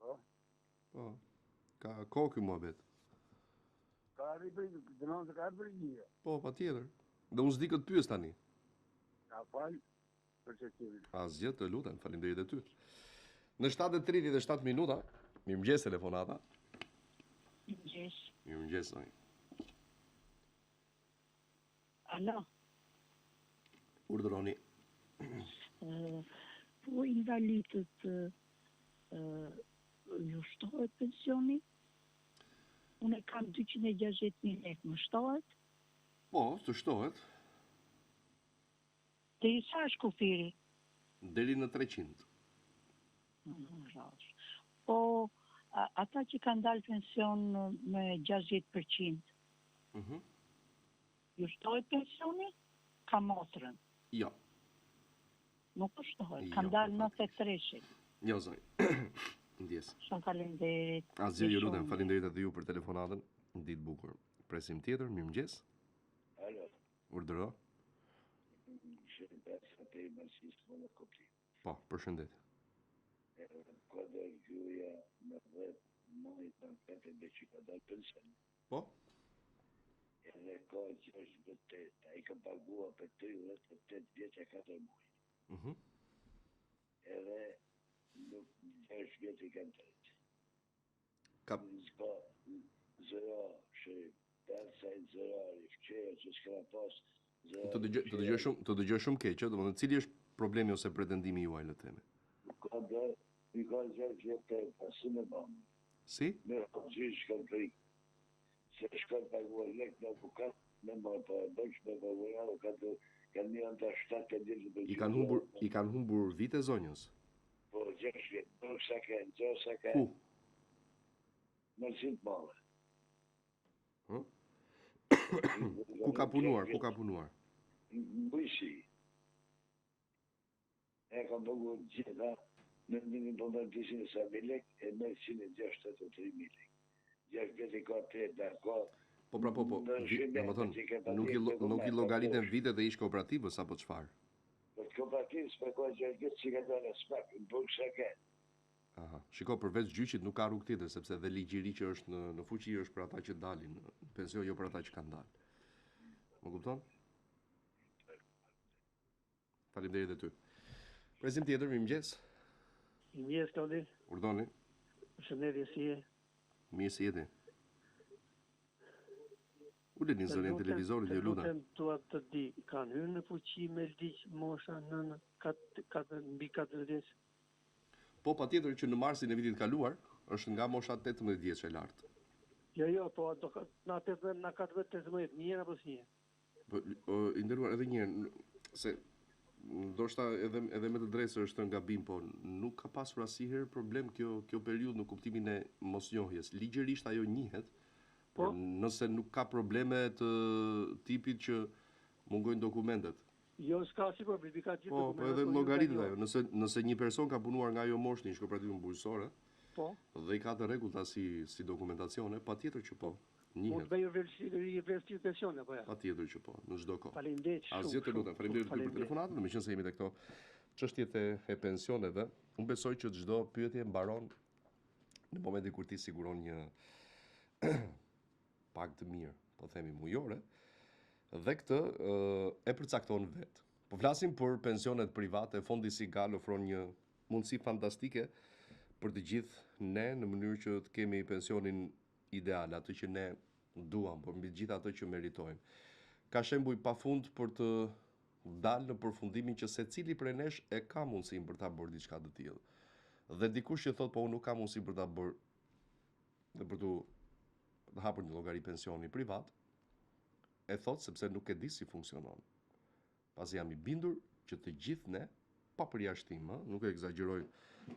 Speaker 1: Po. Ka kokë muhabet.
Speaker 4: Ka dënon se ka përgjigje.
Speaker 1: Po, patjetër. Dhe unë s'di këtë pyes tani.
Speaker 4: Ka fal për çestimin.
Speaker 1: Asgjë, të lutem, faleminderit edhe ty. Në 7:37 minuta, mirëmëngjes telefonata.
Speaker 2: Mirëmëngjes.
Speaker 1: Mirëmëngjes.
Speaker 2: Alo.
Speaker 1: Urdhëroni.
Speaker 2: Po invalidët ju shtohet pensioni? Unë kam 260.000 lekë, më shtohet?
Speaker 1: Po, të shtohet.
Speaker 2: Te i sa është kufiri?
Speaker 1: Deri në 300.
Speaker 2: Po, ata që kanë dalë pension me 60%, ju shtohet pensioni? Ka motrën?
Speaker 1: Jo.
Speaker 2: Nuk po shtohet, kanë dalë 93.
Speaker 1: Jo, zoj. Ndjes.
Speaker 2: Shumë faleminderit.
Speaker 1: Asgjë, ju lutem, faleminderit edhe ju për telefonatën. Ditë bukur. Presim tjetër, mirëmëngjes.
Speaker 3: Alo.
Speaker 1: Urdhëro. Po, përshëndet.
Speaker 3: Kodë gjuja në 10 muaj të në 5 që ka dalë pension.
Speaker 1: Po?
Speaker 3: Edhe ka që është vërtet, a i ka pagua për 38 vjetë e 4 muaj. Edhe nuk 6 vjetë i kanë tërët.
Speaker 1: Ka...
Speaker 3: Ska zëra, që persa i zëra, i fqeja që s'ka pas zëra...
Speaker 1: Të dëgjoj shumë keqë, domethënë cili është problemi ose pretendimi juaj le të themi?
Speaker 3: Ka dhe, i ka 6 vjetë e pasin e banë.
Speaker 1: Si?
Speaker 3: Me që shkën frikë. Se shkën paguar lek në avukat, me marë për bëjsh me paguar, kanë një anta 7 vjetë për gjithë.
Speaker 1: I kanë humbur vite zonjës?
Speaker 3: Po, 6 vjetë, nuk sa ka...
Speaker 1: Ku?
Speaker 3: Në Sint Male.
Speaker 1: Ku ka punuar?
Speaker 3: Në Bujësi. E kam paguar gjitha, në një pëndar 200.000 lek, e me 163.000 lek. 6 vjetë i ka 3 dhe ka...
Speaker 1: Po, nuk i llogaritën vitet e ish kooperativës apo çfarë?
Speaker 3: Po kooperativës për ka 6 vjetë që ka dalë spak, në burg sa ka.
Speaker 1: Aha, shiko, përveç gjyqit nuk ka rrugë tjetër, sepse dhe ligjëri që është në fuqi është për ata që dalin në pension, jo për ata që kanë dalë. Më kupton? Faleminderit edhe ty. Presim tjetër, mirëmëngjes.
Speaker 4: Mirëmëngjes, Klodi.
Speaker 1: Urdhoni.
Speaker 4: Përshëndetje, si je?
Speaker 1: Mirë, si jeti? Uleni në zonën televizorit, ju lutem.
Speaker 4: Tua të di, kanë hyrë në fuqi me liq mosha në mbi 40.
Speaker 1: Po, patjetër që në marsin e vitit kaluar është nga mosha 18 vjeç e lartë.
Speaker 5: Jo, po na 18.000 apo si?
Speaker 1: Po, i nderuar edhe një herë, se ndoshta edhe me të drejtë është një gabim, po nuk ka pasur asnjëherë problem kjo periudhë në kuptimin e mosnjohjes. Ligjërisht ajo njihet, por nëse nuk ka probleme të tipit që mungojnë dokumentet.
Speaker 5: Jo, s'ka si problemi, ka gjithë dokumentet.
Speaker 1: Po edhe llogaritet ajo. Nëse një person ka punuar nga ajo moshë në kooperativën bujqësore,
Speaker 5: po,
Speaker 1: dhe i ka të rregullta si dokumentacione, patjetër që po.
Speaker 5: Mund të bëjë vlerësim pensione apo ja?
Speaker 1: Patjetër që po, në çdo kohë.
Speaker 5: Faleminderit shumë.
Speaker 1: Asgjë të lutem, faleminderit për telefonatën, meqense jemi te këto çështjet e pensioneve. Unë besoj që çdo pyetje mbaron në momentin kur ti siguron një pagë të mirë, po themi mujore, dhe këtë e përcakton vetë. Po flasim për pensionet private, fondi Sigal ofron një mundësi fantastike për të gjithë ne në mënyrë që të kemi pensionin ideal, atë që ne duam, por mbi gjithë atë që meritojmë. Ka shembuj pafund për të dalë në përfundimin që secili prej nesh e ka mundësinë për ta bërë diçka të tillë. Dhe dikush që thotë po unë nuk kam mundësi për ta bërë dhe për të hapur një llogari pensioni privat, e thotë sepse nuk e di si funksionon. Pasi jam i bindur që të gjithë ne, pa përjashtim, nuk e egzagjeroj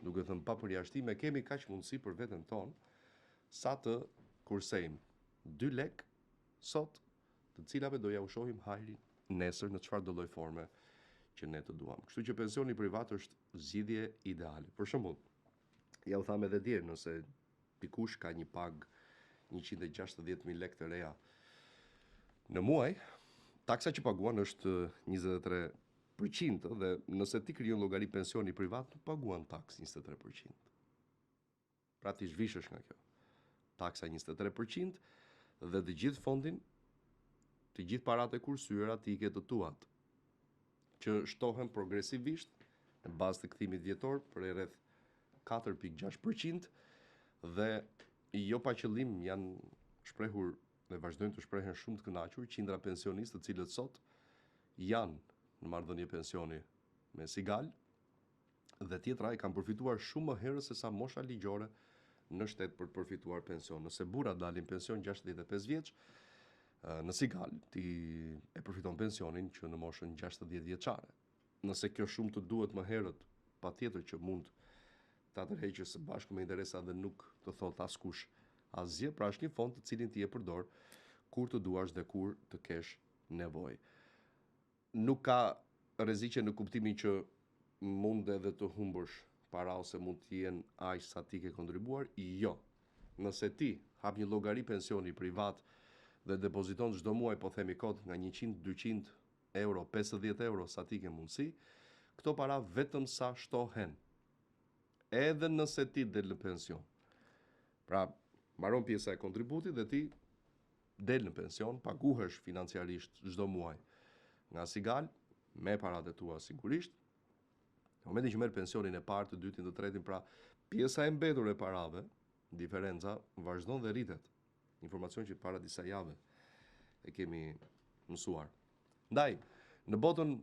Speaker 1: duke thënë pa përjashtim, e kemi kaq mundësi për veten tonë, sa të kursejmë 2 lek sot, të cilave do ja ushohim hajrin nesër në çfarë do lloj forme që ne të duam. Kështu që pensioni privat është zgjidhje ideale. Për shembull, ja u tham edhe dje, nëse dikush ka një pagë 160.000 lekë të reja në muaj, taksa që paguan është 23%, dhe nëse ti krijon llogari pensioni privat, nuk paguan taksë 23%. Pra ti zhvishesh nga kjo. Taksa 23% dhe të gjithë fondin, të gjithë paratë e kursyera ti ke të tuat, që shtohen progresivisht në bazë të kthimit vjetor për rreth 4.6%, dhe jo pa qëllim janë shprehur dhe vazhdojnë të shprehen shumë të kënaqur qindra pensionistë të cilët sot janë në marrëdhënie pensioni me Sigal, dhe tjetra i kanë përfituar shumë më herë se sa mosha ligjore në shtet për të përfituar pension. Nëse burrat dalin pension 65 vjeç, në Sigal ti e përfiton pensionin që në moshën 60 vjeçare. Nëse kjo shumë të duhet më herët, patjetër që mund ta tërheqësh së bashku me interesa dhe nuk të thot askush asgjë, pra është një fond të cilin ti e përdor kur të duash dhe kur të kesh nevojë. Nuk ka rreziqe në kuptimin që mund edhe të humbësh para ose mund të jenë aq sa ti ke kontribuar. Jo. Nëse ti hap një llogari pensioni privat dhe depoziton çdo muaj, po themi kot, nga 100, 200 euro, 50 euro sa ti ke mundësi, këto para vetëm sa shtohen. Edhe nëse ti del në pension. Pra, mbaron pjesa e kontributit dhe ti del në pension, paguhesh financiarisht çdo muaj nga Sigal, me paratë e tua sigurisht. Në momentin që merr pensionin e parë, të dytin, të tretin, pra pjesa e mbetur e parave, diferenca vazhdon dhe rritet. Informacion që para disa jave e kemi mësuar. Ndaj, në botën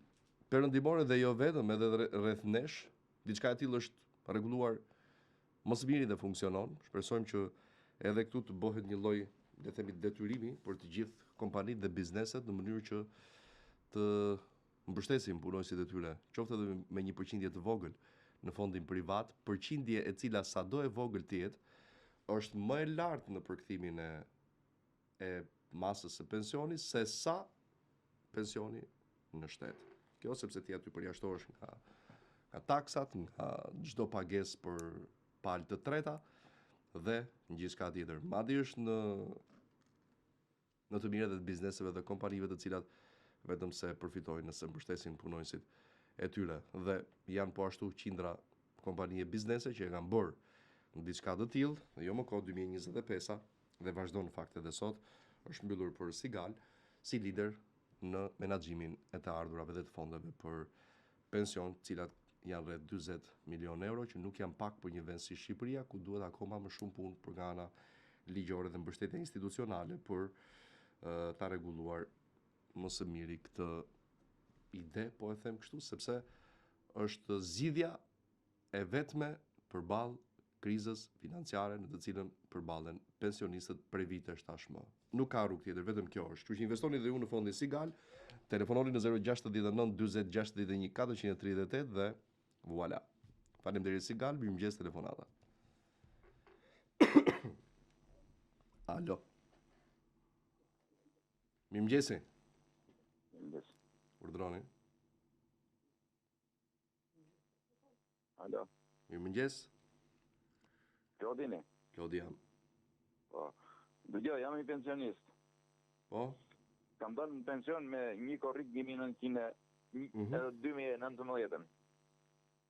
Speaker 1: perëndimore dhe jo vetëm, edhe rreth nesh, diçka e tillë është rregulluar më së miri dhe funksionon. Shpresojmë që edhe këtu të bëhet një lloj, le të themi, detyrimi për të gjithë kompanitë dhe bizneset në mënyrë që të mbështesin punonësit e tyre, qoftë edhe me një përqindje të vogël në fondin privat, përqindje e cila sado e vogël të jetë, është më e lartë në përkthimin e masës së pensionit se sa pensioni në shtet. Kjo sepse ti aty përjashtohesh nga taksat, nga çdo pagesë për palë të treta dhe gjithçka tjetër. Madje është në të mirët e bizneseve dhe kompanive të cilat vetëm se përfitojnë nëse mbështesin punonësit e tyre, dhe janë po ashtu qindra kompanie biznese që e kanë bërë në diçka të tillë, dhe jo më kohë 2025 dhe vazhdon në fakt edhe sot, është mbyllur për Sigal si lider në menaxhimin e të ardhurave dhe të fondeve për pension, të cilat janë rreth 40 milion euro, që nuk janë pak për një vend si Shqipëria, ku duhet akoma më shumë punë për nga ana ligjore dhe mbështetje institucionale për ta rregulluar më së miri këtë ide, po e them kështu, sepse është zgjidhja e vetme përballë krizës financiare në të cilën përballen pensionistët prej vitesh tashmë. Nuk ka rrugë tjetër, vetëm kjo është. Kështu që investoni dhe ju në fondin Sigal, telefononi në 069 40 61 438 dhe voilà. Faleminderit Sigal, mirëmëngjes telefonata. Alo. Mirëmëngjesi.
Speaker 6: Mirëmëngjes.
Speaker 1: Urdhroni.
Speaker 6: Alo.
Speaker 1: Mirëmëngjes.
Speaker 6: Klodini.
Speaker 1: Klodi jam.
Speaker 6: Po. Dëgjoj, jam I pensionist.
Speaker 1: Po?
Speaker 6: Kam dhënë në pension me një korrik 1900 edhe 2019.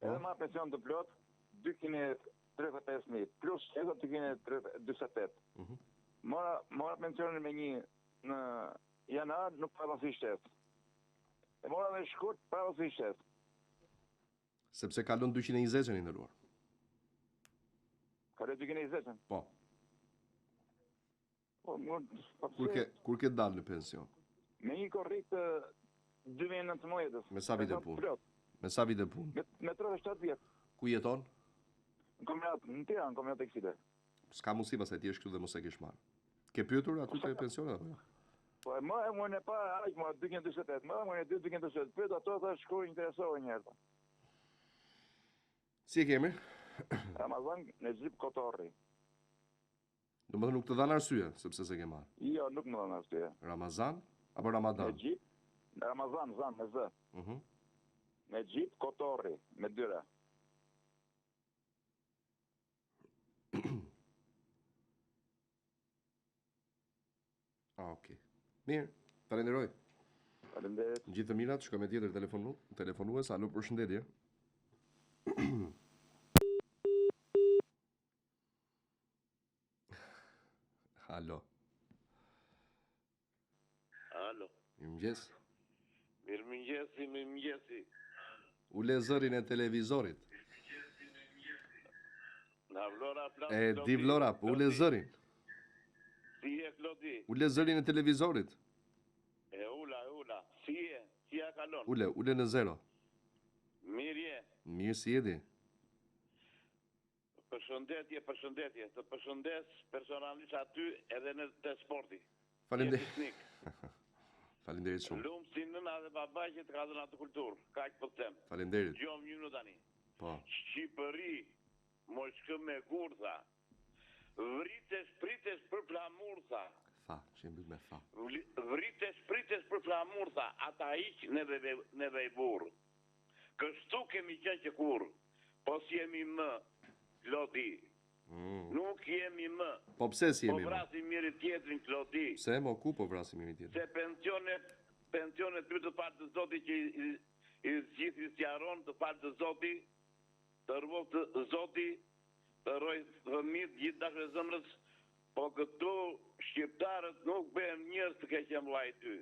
Speaker 6: Edhe ma pension të plot 235.000 plus edhe 248. Mora pensionin me një në janar nuk para si shtet. E mora dhe shkurt para si shtet.
Speaker 1: Sepse kalon 220 i ndëruar.
Speaker 6: Ka 220?
Speaker 1: Po.
Speaker 6: Po,
Speaker 1: Kur ke dalë në pension?
Speaker 6: Me një korrik të 2019.
Speaker 1: Me sa vite punë? Me sa vite punë?
Speaker 6: Me 37 vjet.
Speaker 1: Ku jeton?
Speaker 6: Në Tiranë, kombinat tekstile.
Speaker 1: S'ka mundësi pastaj ti je këtu dhe mos e ke marr. Ke pyetur aty te pensioni apo?
Speaker 6: Po, më e para aq më 248, më e 248. Pyet ato thash shkoj interesohen një herë.
Speaker 1: Si e kemi?
Speaker 6: Ramazan në Xhip Kotorri.
Speaker 1: Domethënë nuk të dhanë arsye sepse se ke marr.
Speaker 6: Jo, nuk më dhanë arsye.
Speaker 1: Ramazan apo Ramadan?
Speaker 6: Në Xhip, Ramazan, zan me z. Në Xhip Kotorri, me dyra.
Speaker 1: Okej. Mirë, falenderoj.
Speaker 6: Faleminderit.
Speaker 1: Gjithë të mirat, shkoj me tjetër telefonues. Alo, përshëndetje. Alo.
Speaker 7: Alo.
Speaker 1: Mirëmëngjes.
Speaker 7: Mirëmëngjesi.
Speaker 1: Ule zërin e televizorit.
Speaker 7: Na vlora plan.
Speaker 1: E di vlora, po ule zërin.
Speaker 7: Si e Klodi?
Speaker 1: Ule zërin e televizorit.
Speaker 7: E ula. Si e kalon?
Speaker 1: Ule në zero.
Speaker 7: Mirje.
Speaker 1: Mirë si jeti.
Speaker 7: Përshëndetje. Të përshëndes personalisht aty edhe në të sporti.
Speaker 1: Faleminderit. Faleminderit shumë.
Speaker 7: Lumë si nëna dhe baba që të ka dhënë atë kulturë. Kaq po them.
Speaker 1: Faleminderit.
Speaker 7: Gjom një në tani.
Speaker 1: Po.
Speaker 7: Shqipëri, moshkë me gurtha. Vritesh për flamurtha.
Speaker 1: Fa, që mbyt me fa.
Speaker 7: Vritesh për flamurtha. Ata iq neve I burë. Kështu kemi qenë që kur. Po si jemi më, Klodi. Nuk jemi më.
Speaker 1: Po pse si jemi më?
Speaker 7: Po vrasim njëri tjetrin, Klodi.
Speaker 1: Pse mo ku po vrasim njëri tjetrin?
Speaker 7: Se pensionet ty të falë të Zoti që I gjithë I sjaron të falë të Zoti, të rrvog të Zoti, të rroj fëmijët gjithë dashur e zemrës, po këtu shqiptarët nuk bëhen njerëz të keqë vllai ty.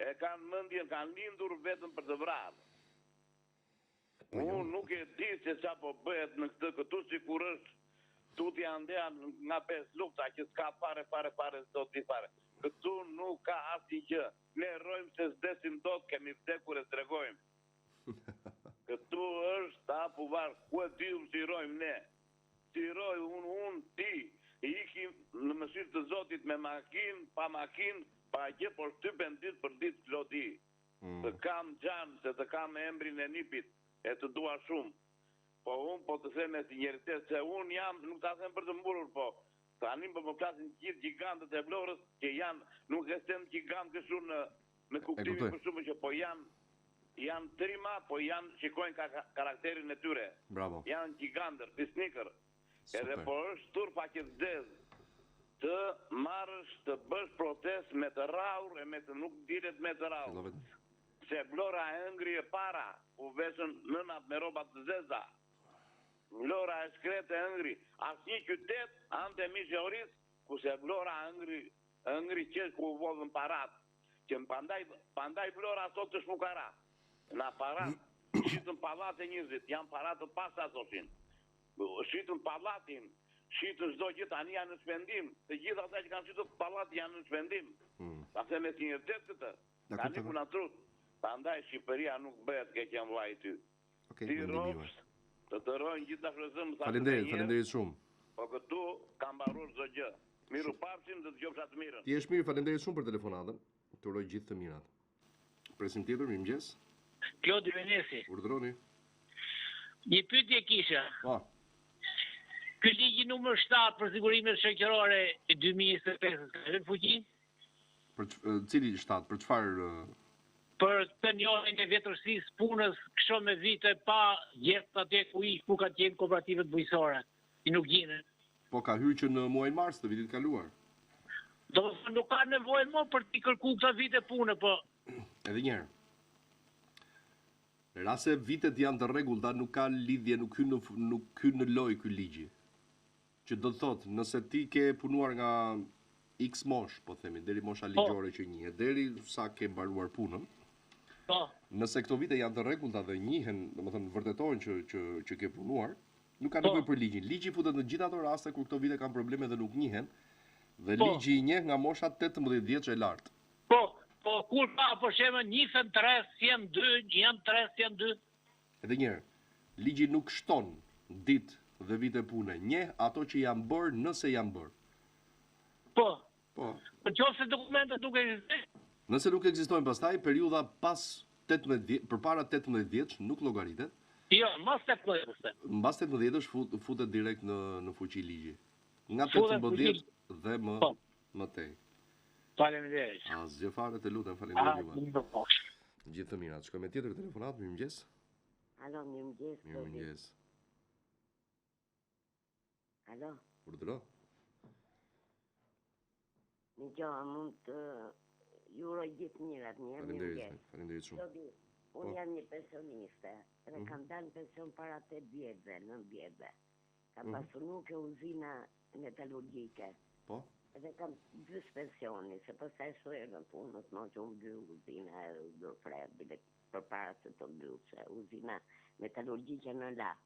Speaker 7: E kanë mendjen, kanë lindur vetëm për të vrarë. Unë nuk e di se sa po bëhet në këtu sikur është tuti andea nga 5 lufta që s'ka fare Zoti fare. Këtu nuk ka asnjë gjë. Ne rrojmë se s'desim dot, kemi vdekur e tregojmë. Këtu është apo var, ku e di si rrojmë ne. Si rroj unë ti, ikim në mëshirë të Zotit me makinë, pa makinë, pa gjë, por shtypen ditë për ditë Klodi. Të kam xhanë, se të kam emrin e nipit, e të dua shumë. Po unë po të them me sinqeritet se unë jam, nuk ta them për të mburur, po tani po më flasin gjithë gjigantët e Vlorës që janë, nuk e them gjigant kështu në kuptimin për shumë që po janë trima, po shikojnë karakterin e tyre.
Speaker 1: Bravo.
Speaker 7: Janë gjigantër, pisnikër. Edhe po është turpa që vdez të marrësh të bësh protest me të rraur e me të nuk dilet me të rraur. Se Vlora e ëngri e para, u veshën nënat me robat të zeza. Vlora e shkret e ëngri. Asnjë qytet ante Mishoris, ku se Vlora ëngri qesh ku u vodhën parat. Që pandaj Vlora sot të shmukara. Në parat, shitën pallate njerëzit, janë parat të pasta thoshin. Shitën pallatin, shitën çdo gjë tani janë në shpendim. Të gjithë ata që kanë shitur pallat janë në shpendim. Ta them me sinqeritet këtë. Tani ku na trut. Prandaj Shqipëria nuk bëhet keq vllai ty. Ti rrofsh të dërojnë gjithë dashurëzëm.
Speaker 1: Faleminderit shumë.
Speaker 7: Po këtu ka mbaruar çdo gjë. Miru pafshim dhe dëgjofsha të mirën.
Speaker 1: Ti je mirë, faleminderit shumë për telefonatën. Të uroj gjithë të mirat. Presim tjetër, mirëmëngjes.
Speaker 8: Klodi Venesi.
Speaker 1: Urdhroni.
Speaker 8: Një pyetje kisha.
Speaker 1: Po.
Speaker 8: Ky ligji numër 7 për sigurimet shoqërore e 2025 ka në fuqi?
Speaker 1: Për cili 7? Për çfarë?
Speaker 8: Për penionin e vjetërsisë punës, kështu me vite pa gjetë atje ku ka qenë kooperativat bujqësore. I nuk gjinen.
Speaker 1: Po ka hyrë që në muajin mars të vitit kaluar.
Speaker 8: Do të thonë nuk ka nevojë më për të kërkuar këta vite pune, po.
Speaker 1: Edhe një herë. Në rast se vitet janë të rregullta, nuk ka lidhje, nuk hyn në lojë ky ligji. Që do të thotë, nëse ti ke punuar nga X mosh, po themi, deri mosha ligjore që njihet, deri sa ke mbaruar punën.
Speaker 8: Po.
Speaker 1: Nëse këto vite janë të rregullta dhe njihen, domethënë vërtetojnë që ke punuar, nuk ka nevojë për ligjin. Ligji futet në gjithë ato raste kur këto vite kanë probleme dhe nuk njihen, dhe ligji i njeh nga mosha 18 vjeç e lartë.
Speaker 8: Po, kur pa për shembull njihen 3, janë 2, janë 3, janë 2.
Speaker 1: Edhe një herë, ligji nuk shton ditë dhe vite pune, njeh ato që janë bërë nëse janë bërë.
Speaker 8: Po.
Speaker 1: Po.
Speaker 8: Nëse dokumentet nuk ekzistojnë.
Speaker 1: Nëse nuk ekzistojnë pastaj, periudha pas 18 vjeç, përpara 18 vjeç nuk llogaritet.
Speaker 8: Jo, mbas 18.
Speaker 1: Mbas 18-sh futet direkt në fuqi ligji. Nga 18 dhe më tej.
Speaker 8: Faleminderit.
Speaker 1: Asgjë fare, të lutem, faleminderit juve. Gjithë të mirat. Shkojmë me tjetër telefonat, mirëmëngjes.
Speaker 9: Alo, mirëmëngjes.
Speaker 1: Mirëmëngjes.
Speaker 9: Alo.
Speaker 1: Urdhëro.
Speaker 9: Një gjë, mund të juroj gjithë mirat,
Speaker 1: Faleminderit shumë.
Speaker 9: Unë jam një pensioniste, dhe kam dalë në pension para 8 vjetëve, 9 vjetëve. Kam pasur nuk e uzina metalurgjike.
Speaker 1: Po?
Speaker 9: Edhe kam 2 pensioni, se pastaj shojë në punës, në që unë 2 uzina e Durfred, për para se të mbyllë, uzina metalurgjike në Laç.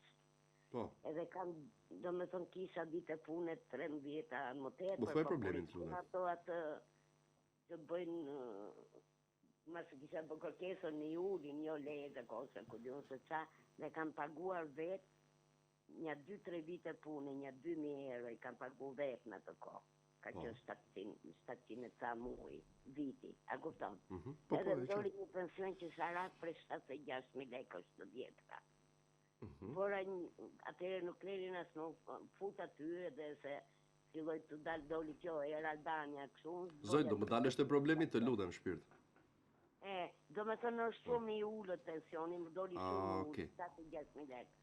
Speaker 1: Po.
Speaker 9: Edhe kam, do me thonë, kisha vite pune 13 më tepër.
Speaker 1: Më thuaj problemin të lutem.
Speaker 9: Ato atë që bëjnë masë kisha për kërkesën një uli, një leje dhe kose, ku diun se qa, dhe kam paguar vetë një 2-3 vite pune, një 2.000 euro, i kam paguar vetë në të kohë. Ka që 700 e ca muaj, viti, a kupton? Edhe dori një pension që sarat për 76.000 lekë është të vjetra. Por atëre nuk lerin asë në fut aty edhe se filloj të dalë doli kjo Air Albania kështu.
Speaker 1: Zoj, do më dalësht e problemit të lutem shpirt.
Speaker 9: Do me thënë është shumë i ullët pensioni, më doli shumë ullët, 76.000 lekë.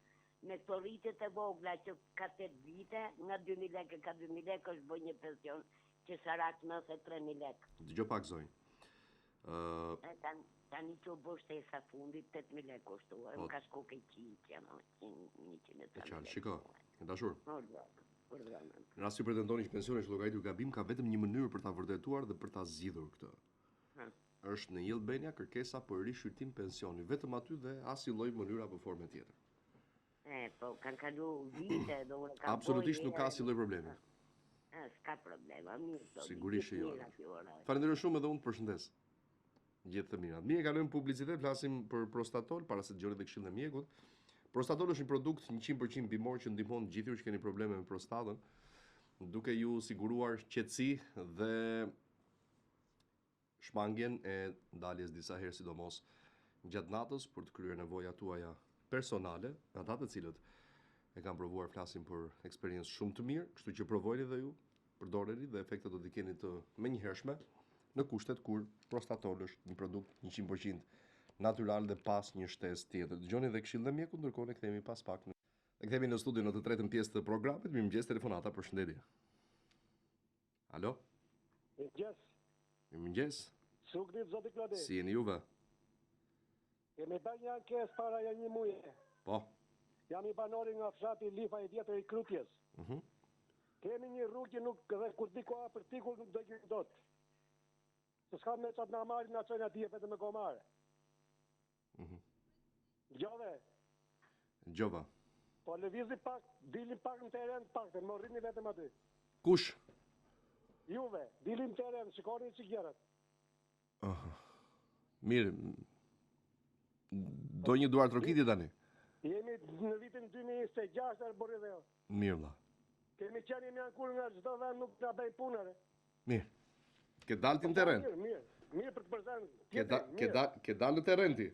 Speaker 9: Me këto rritet e vogla që ka 8 vite, nga 2.000 lekë, ka 2.000 lekë është bëj një pension që sarak 93.000 lekë.
Speaker 1: Dëgjo pak Zoj.
Speaker 9: Tani që bështë e sa fundit, 8.000 lekë kushtuar, më ka shku ke 100
Speaker 1: e qarë, shiko, e dashur.
Speaker 9: Në
Speaker 1: rast që pretendoni që pensioni është llogaritur gabim, ka vetëm një mënyrë për ta vërtetuar dhe për ta zgjidhur këtë. Është në Jellbenia kërkesa për rishqyrtim pensioni, vetëm aty dhe asnjë lloj mënyre apo forme tjetër.
Speaker 9: Po kanë kalu vite, do unë kam.
Speaker 1: Absolutisht nuk ka asnjë lloj problemi.
Speaker 9: S'ka problema, mirë.
Speaker 1: Sigurisht jo. Falenderoj shumë edhe unë, përshëndes. Gjithë të mirat. Mirë, kalojmë publicitet, flasim për Prostatol para se dëgjoni dhe këshillin e mjekut. Prostatol është një produkt 100% bimor që ndihmon gjithë ju që keni probleme me prostatën, duke ju siguruar qetësi dhe shmangjen e ndaljes disa herë sidomos gjatë natës për të kryer nevojat tuaja personale, ata të cilët e kanë provuar, flasim për eksperiencë shumë të mirë, kështu që provojeni dhe ju, përdoreni dhe efektet do t'i keni të menjëhershme në kushtet kur Prostatol është një produkt 100% natyral dhe pas një shtesë tjetër. Dëgjoni dhe këshillin e mjekut, ndërkohë ne kthehemi pas pak. Ne kthehemi në studio në të tretën pjesë të programit. Mirëmëngjes, telefonata, përshëndetje. Alo?
Speaker 5: Mirëmëngjes.
Speaker 1: Mirëmëngjes.
Speaker 5: Sugdit zoti Klodi.
Speaker 1: Si jeni juve?
Speaker 5: Kemi bërë një ankesë para një muaji.
Speaker 1: Po.
Speaker 5: Jam i banori nga fshati Lifa i Vjetër i Krupjes. Kemi një rrugë që nuk dhe kur diko për tikull nuk do gjë dot. Se s'ka me qatë nga marri nga qojnë atje vetëm me komare. Gjove.
Speaker 1: Gjova.
Speaker 5: Po lëvizni pak, dilim pak në teren pak, të morrini vetëm aty.
Speaker 1: Kush?
Speaker 5: Juve, dilim teren, shikoni që gjerët.
Speaker 1: Mirë. Do një duar trokitje tani?
Speaker 5: Jemi në vitin 2026 arbori dhe jo.
Speaker 1: Mirë, vlla.
Speaker 5: Kemi qenë jemi ankur nga çdo vend nuk na bëj punëre.
Speaker 1: Mirë. Ke dalë ti në terren?
Speaker 5: Mirë për të
Speaker 1: përzan. Ke dalë në terren ti?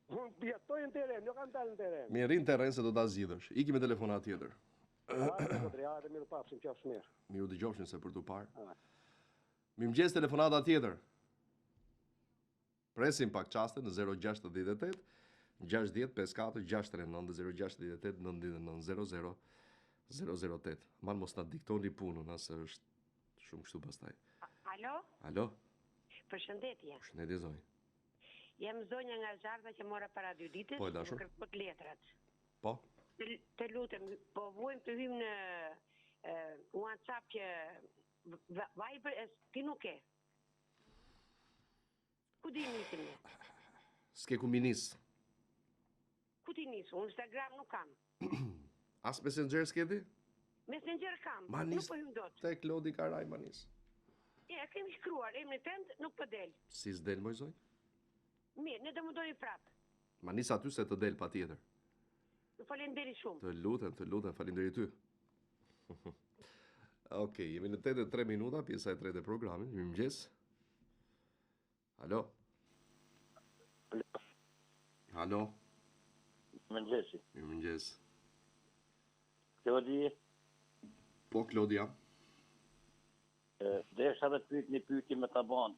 Speaker 5: Unë jetoj në terren, jo kam dalë në terren.
Speaker 1: Mirë, ri në terren se do ta zgjidhësh. Iki me telefonat tjetër.
Speaker 5: Hajde, mirë pafshim, qofsh mirë.
Speaker 1: Mirë dëgjofshin se për tu parë. Mirëmëngjes, telefonata tjetër. Presim pak çaste në 068 60 54 639 068 99 008. Man mos na diktoni punën, as është shumë kështu pastaj.
Speaker 9: Alo?
Speaker 1: Alo?
Speaker 9: Përshëndetje.
Speaker 1: Përshëndetje zonjë.
Speaker 9: Jam zonja nga Zardha që mora para 2 ditësh.
Speaker 1: Po, dashur.
Speaker 9: Kërkoj letrat.
Speaker 1: Po?
Speaker 9: Të lutem, po vojmë të hym në WhatsApp që Viber ti nuk e. Ku di nisim ne?
Speaker 1: S'ke ku minis.
Speaker 9: Ku ti nis? Unë Instagram nuk kam.
Speaker 1: As Messenger s'ke ti?
Speaker 9: Messenger kam.
Speaker 1: Manis,
Speaker 9: nuk po hym dot.
Speaker 1: Te Klodi Karaj manis.
Speaker 9: Kemi shkruar emrin tënd, nuk po del.
Speaker 1: Si s'del moj zonjë?
Speaker 9: Mirë, ne do më dojmë prapë.
Speaker 1: Manis aty se të del patjetër.
Speaker 9: Faleminderit shumë.
Speaker 1: Të lutem, faleminderit ty. Okej, jemi në 83 minuta, pjesa e tretë e programit. Mirëmëngjes. Alo. Alo.
Speaker 10: Mirëmëngjesi.
Speaker 1: Mirëmëngjes.
Speaker 10: Klodi.
Speaker 1: Po, Klodi jam.
Speaker 10: Desha dhe të pyet një pyetje me ta banë.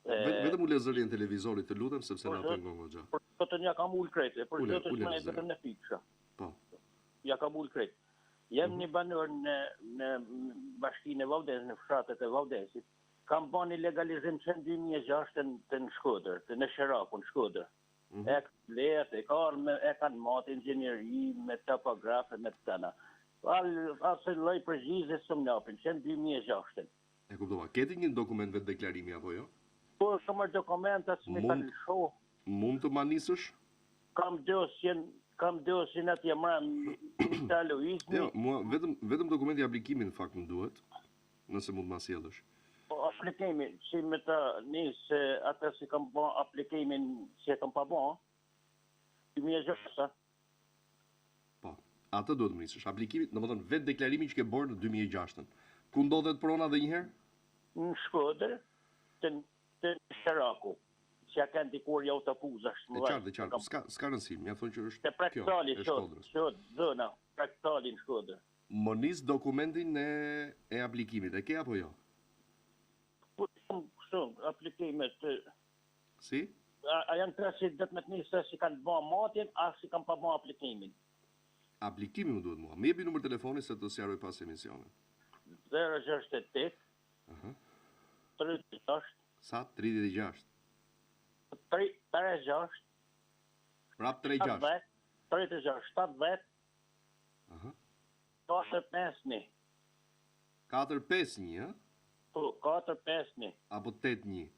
Speaker 1: Vetëm u le zërin televizorit, të lutem, sepse na pengon goxha.
Speaker 10: Po të ja kam ul krejt, për çdo të shmaj vetëm në pikë.
Speaker 1: Po.
Speaker 10: Ja kam ul krejt. Jam një banor në bashkinë e Vaudes, në fshatet e Vaudesit. Kam bani legalizim që në 2006 të në Shkodër, të në Sheraku në Shkodër. E këtë letë, e kanë matë, inxinjeri, me topografe, me të tëna. Asë loj përgjizës së më napin, që në 2006.
Speaker 1: E kuptova, keti një dokument vetë deklarimi apo jo?
Speaker 10: Po, shumë dokumentat së me të lësho.
Speaker 1: Mund të manisësh?
Speaker 10: Kam dosjen atë jam në të Luizmi.
Speaker 1: Jo, mua vetëm dokumenti i aplikimit në fakt më duhet, nëse mund ma sjellësh.
Speaker 10: Po, aplikimi, si me të nisë atë si kam bo aplikimin, si e kam pa bo, 2006.
Speaker 1: Po, atë duhet më nisësh. Aplikimit, në më thënë, vetë deklarimi që ke bërë në 2006. Ku ndodhet prona dhe njëherë?
Speaker 10: Në Shkodër, të Sheraku. Që ja kanë dikur jo të puzash.
Speaker 1: E qartë, s'ka rëndësi, mja thonë që është
Speaker 10: kjo, e Shkodrës. Zona, praktali në Shkodër.
Speaker 1: Më nisë dokumentin e aplikimit, e ke apo jo?
Speaker 10: Po, shumë, aplikimet...
Speaker 1: Si?
Speaker 10: A janë tre si dhe të me të nisë si kanë ba matjen, a si kanë pa ba aplikimin.
Speaker 1: Aplikimi më duhet mua. Më jepi numër telefoni se të sjaroj pas emisionin.
Speaker 10: 068 36
Speaker 1: Sa? 36?
Speaker 10: 36
Speaker 1: Prap 36?
Speaker 10: 36, 70 451
Speaker 1: 451, ha?
Speaker 10: Po, 451
Speaker 1: Apo 81?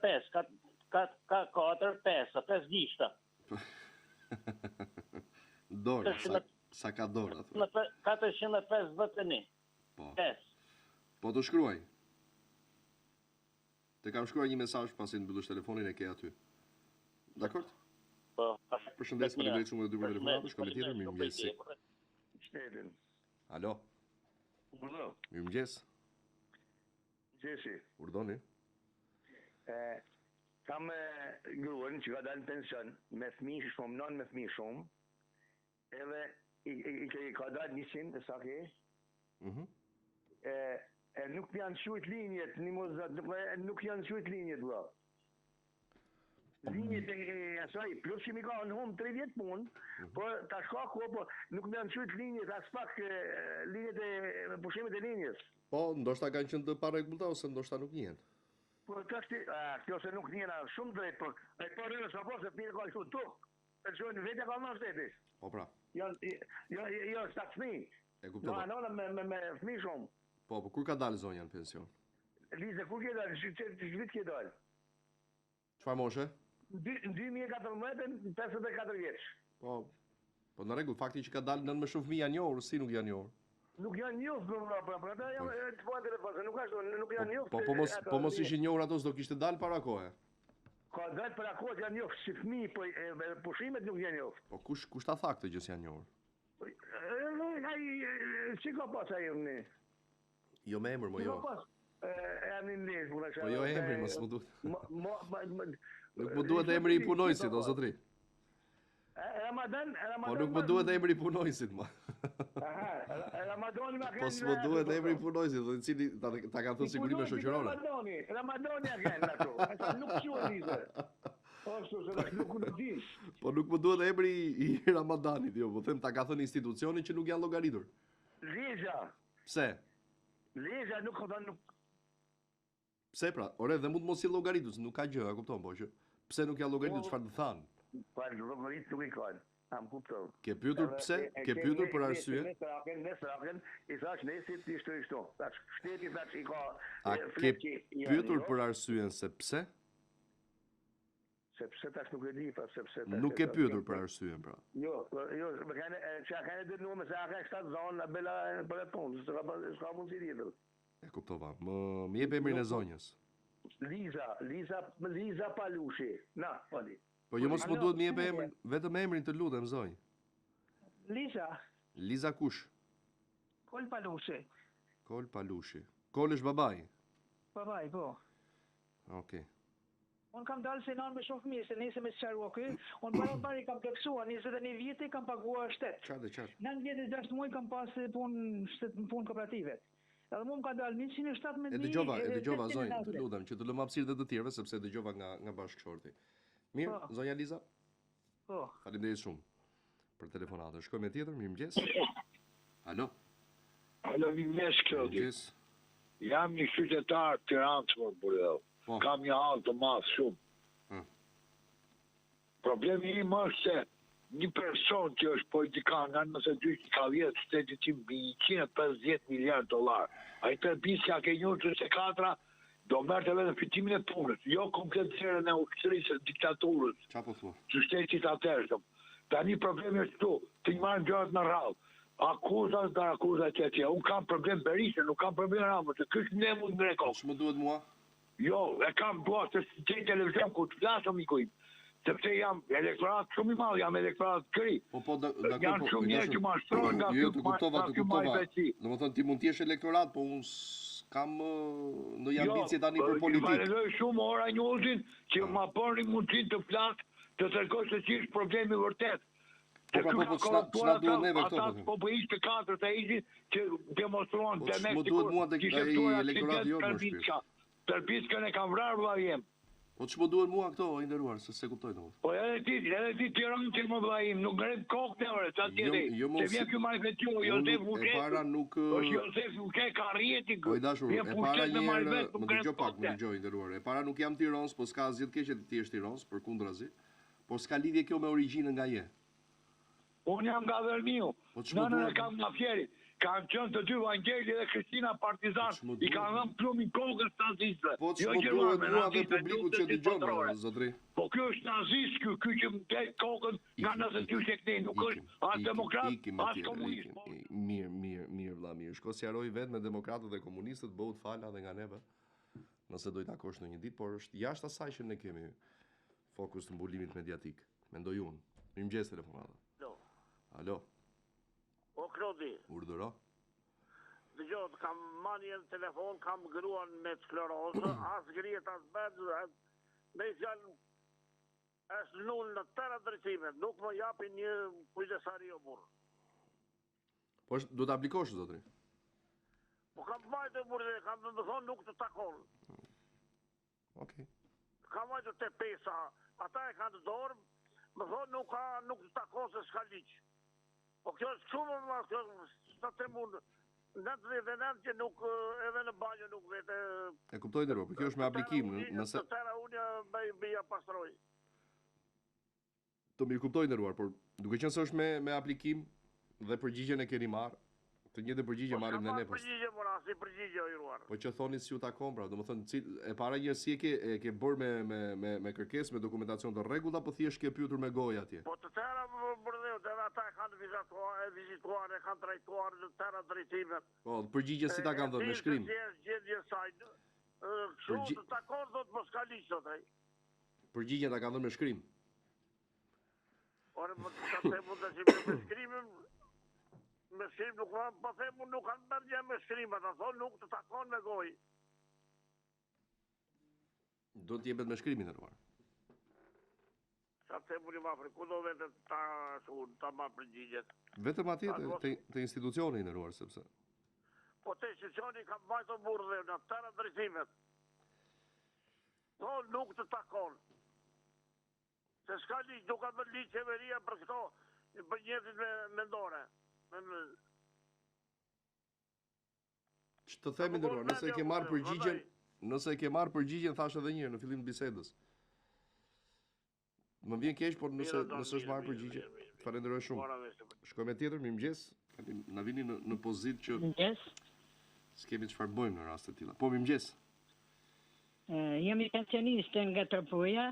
Speaker 10: 5, 4-5, 5 gishta.
Speaker 1: Dora, sa ka dora?
Speaker 10: 451.
Speaker 1: Po.
Speaker 10: 5.
Speaker 1: Po të shkruaj. Të kam shkruaj një mesazh pasi të mbyllush telefonin e ke aty. Dakor?
Speaker 10: Po.
Speaker 1: Përshëndes, faleminderit shumë edhe dy për telefonatën, shkojmë tjetër, mirëmëngjes. Alo.
Speaker 3: Alo.
Speaker 1: Mirëmëngjes.
Speaker 3: Gjesi.
Speaker 1: Urdhoni.
Speaker 3: Kam gruan që ka dalë në pension me fëmijë shumë, non me fëmijë shumë. Edhe i ka dalë 100 sa ke. Nuk janë shujt linjet, nuk janë shujt linjet, bro. Linjet e asaj, plus që mi ka në hum 3 vjetë punë, po ta shka ko, po nuk me janë shujt linjet, as pak linjet e pushimet e linjes.
Speaker 1: Po, ndoshta kanë qenë të parregullta ose ndoshta nuk njihen.
Speaker 3: Po kjo se nuk njena shumë drejt, po e po rrëve sa po se pire ka shtu tuk, pensionin vetja ka në shteti.
Speaker 1: Po pra.
Speaker 3: Jo, s'ta fëmi.
Speaker 1: E kuptova.
Speaker 3: Jo, anona me fëmi shumë.
Speaker 1: Po, kur ka dalë zonja në pension?
Speaker 3: Lize, kur ke dalë? Që vit ke dalë?
Speaker 1: Çfarë moshe?
Speaker 3: Në 2014, 54 vjeç.
Speaker 1: Po në rregull, fakti që ka dalë nën më shumë fëmijë janë njohur, si nuk janë njohur?
Speaker 3: Nuk janë njohur, për ata janë të bojnë telefon, nuk janë njohur.
Speaker 1: Po mos ishin njohur ato s'do kishte dalë para kohe.
Speaker 11: Ka vetë për akord janë njoftë si fëmijë, po pushimet nuk janë njoftë.
Speaker 1: Po kush ta tha këtë gjë si janë njohur?
Speaker 11: Si ka pas ai unë?
Speaker 1: Jo me emër, mo jo.
Speaker 11: Emrin Lez, më
Speaker 1: Po jo emri, mos më duhet. Nuk më duhet emri i punojësit, o zotri.
Speaker 11: Ramadan.
Speaker 1: Po nuk më duhet emri i punojësit, ma.
Speaker 11: Ramadani ma kanë.
Speaker 1: Po s'më duhet emri i punojësit, dhe në cili ta kanë thënë sigurime shoqërore.
Speaker 11: Ramadani ja kanë ato. Nuk quhen Liza.
Speaker 1: Po nuk më duhet emri i Ramadanit, jo, po them ta ka thënë institucioni që nuk janë llogaritur.
Speaker 11: Liza.
Speaker 1: Pse?
Speaker 11: Liza nuk ka thënë.
Speaker 1: Pse pra? Ore, dhe mund mos i llogaritur, nuk ka gjë, a kupton, po që pse nuk janë llogaritur, çfarë të thanë?
Speaker 11: Pa llogaritur nuk i kanë. Am kupton.
Speaker 1: Ke pyetur pse? Ke pyetur për arsye?
Speaker 11: Nesër, i thash nesit ishte kështu. Tash shteti thash i ka.
Speaker 1: A ke pyetur për arsyen se pse?
Speaker 11: Sepse tash nuk e di, pa sepse.
Speaker 1: Nuk e pyetur për arsyen pra.
Speaker 11: Jo, më kanë kanë dënuar me sa ka 7 zonë na bela për punë, s'ka mundsi tjetër.
Speaker 1: E kuptova. Më jep emrin e zonjës.
Speaker 11: Liza Palushi. Na, fali.
Speaker 1: Po jo mos më duhet më jep emrin, vetëm emrin të lutem zonjë. Liza kush?
Speaker 12: Kol Palushi.
Speaker 1: Kol Palushi. Kol është babai?
Speaker 12: Babai, po.
Speaker 1: Okej.
Speaker 12: Unë kam dalë se nanë me shoh mirë, se nese me sqarua ky. Unë bari kam plotësuar 21 vite, kam paguar shtet.
Speaker 1: Qartë.
Speaker 12: 9 vjet e 6 muaj kam pas punë kooperative. Edhe mua më ka dalë 117.000.
Speaker 1: E dëgjova zonjë, të lutem që të lëm hapësirë dhe të tjerëve sepse dëgjova nga bashkëshorti. Mirë, zonja Liza?
Speaker 12: Po.
Speaker 1: Faleminderit shumë për telefonatën. Shkojmë me tjetër, mirëmëngjes. Alo,
Speaker 13: mirëmëngjes, Klodi.
Speaker 1: Mirëmëngjes.
Speaker 13: Jam një qytetar Tiranës, më burrë. Kam një hall të madh shumë. Problemi im është se një person që është politikan nga 92 ka vjetë shtetit tim $150 miliard. A i tërpis ka ke njërë 34 do mërë të vetë fitimin e punës, jo kompletësirën e ushtërisë diktaturës.
Speaker 1: Qa po thua?
Speaker 13: Që shtetit atërshëm. Tani problemi është tu, të një marë gjërët në rrallë. Akuzat dhe akuzat që tje. Unë kam problem Berisha, nuk kam problem Ramës, se kështë ne mund në rekon.
Speaker 1: Që më duhet mua?
Speaker 13: Jo, e kam duhet të gjej televizion ku të flasëm i kujmë. Sepse jam elektorat shumë i madh, jam elektorat këri. Janë shumë njerëz që mashtrojnë nga
Speaker 1: kjo marrëveshje. Domethënë ti mund të jesh elektorat, po unë kam ndonjë ambicie tani për politikë.
Speaker 13: Jo, validoj shumë ora njëzin që ma bëni mundësinë të flas, të tregoj se si është problemi vërtet.
Speaker 1: Po ç'na duhet neve këto?
Speaker 13: Ata po bëjnë të katërt e ishin që demonstruan
Speaker 1: te Meksiko. Po duhet mua tek ai elektorati jo më shpirt.
Speaker 13: Tërpiskën e kam vrarë vëlla jem.
Speaker 1: Po ç'më duhen mua këto, o nderuar, se kuptoj domosht.
Speaker 13: Po edhe ti Tiranë që më vllajim, nuk ngret kokë te ore, sa ti di. Se vjen ky manifestim, Josef Vučić.
Speaker 1: E para nuk
Speaker 13: Josef Vučić ka rrjeti.
Speaker 1: Po i dashur, e para një herë, më dëgjoj pak, më dëgjoj nderuar. E para nuk jam Tiranës, po s'ka asgjë të keqe ti je Tiranës, përkundrazi. Po s'ka lidhje kjo me origjinën nga je.
Speaker 13: Unë jam nga Verniu. Nënën e kam nga Fjeri. Kanë qënë të dy Vangeli dhe Kristina Partizan, i kanë dhënë plumin kokës nazistëve.
Speaker 1: Po që më duhet mua dhe publiku që dëgjon, zotri.
Speaker 13: Po kjo është nazist, ky që më tek kokën nga 92 sekte, nuk është as demokrat, as komunist.
Speaker 1: Mirë, vlla, mirë. Shko sqaroj vetë me demokratët dhe komunistët, bëhu të fala dhe nga neve. Nëse do i takosh në një ditë, por është jashtë asaj që ne kemi fokus të mbulimit mediatik. Mendoj unë. Mirëmëngjes telefonata. Alo.
Speaker 14: O Klodi.
Speaker 1: Urdhëro.
Speaker 14: Dëgjoj, kam marrë në telefon, kam gruan me sklerozë, as grihet as bëd, me fjalë është null në tëra drejtimet, nuk më japi një kujdesari o burr.
Speaker 1: Po do të aplikosh zotri?
Speaker 14: Po kam vajtë burrë, kam të thonë nuk të takon.
Speaker 1: Okej.
Speaker 14: Kam vajtë te pesa, ata e kanë të dorë, më thonë nuk të takon se s'ka ligj. Po kjo është shumë më kjo sa të mund 99 që nuk edhe në banjë nuk vete.
Speaker 1: E kuptoj dero, por kjo është me aplikim, nëse
Speaker 14: tëra unë bëja pastroj.
Speaker 1: Të mirë kuptoj nderuar, por duke qenë se është me aplikim dhe përgjigjen e keni marrë, të njëjtën përgjigje marrim ne pas.
Speaker 14: Përgjigje mora, si përgjigje o iruar.
Speaker 1: Po që thoni si u takon, pra, domethënë e para një si e ke bërë me kërkesë, me dokumentacion të rregullta, apo thjesht ke pyetur me gojë atje?
Speaker 14: Po të tëra burdheu, edhe ata kanë vizituar, e kanë trajtuar të tëra drejtimet.
Speaker 1: Po, përgjigje si ta kanë dhënë me shkrim?
Speaker 14: Gjendje saj. Kështu të takon do të mos ka ligj sot ai.
Speaker 1: Përgjigjen ta ka dhënë me shkrim.
Speaker 14: Ore, më të themu të që me shkrimin, me shkrim nuk po themu nuk kanë bërgje me shkrim, ata thonë nuk të takon me goj.
Speaker 1: Do të jepet me shkrimin e ruar.
Speaker 14: Sa të themu një ma friku do vete ta ma përgjigjet.
Speaker 1: Vetëm atje të institucioni i ndëruar, sepse.
Speaker 14: Po të institucioni ka bajtë burë dhe në tëra drejtimet. Thonë nuk të takon. Se s'ka liqë, nuk ka më liqë qeveria për këto për njerëzit me mendore.
Speaker 1: Që të themi ndëruar, nëse e ke marrë përgjigjen, thash edhe njërë në fillim të bisedës. Më vjen keq, por nëse është marrë përgjigje, të falenderoj shumë. Shkojmë tjetër, mirëmëngjes. Na vini në pozitë që s'kemi çfarë bëjmë në raste të tilla. Po mirëmëngjes.
Speaker 15: Jemi pensioniste nga Tërpuja.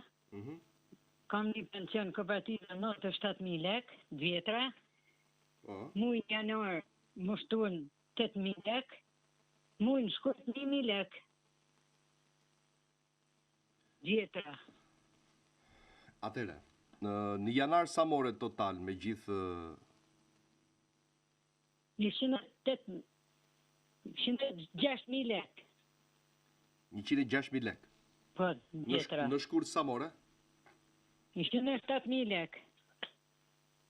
Speaker 15: Kam një pension kooperative 97.000 lek, vjetra. Muj janar më shtuan 8.000 lek. Muj në shkurt 1.000 lek. Vjetra.
Speaker 1: Atere, në janar sa more total me gjithë...
Speaker 15: 106.000 lek.
Speaker 1: 106.000 lek.
Speaker 15: Po, vjetra.
Speaker 1: Në shkurt sa more?
Speaker 15: 107.000 lek.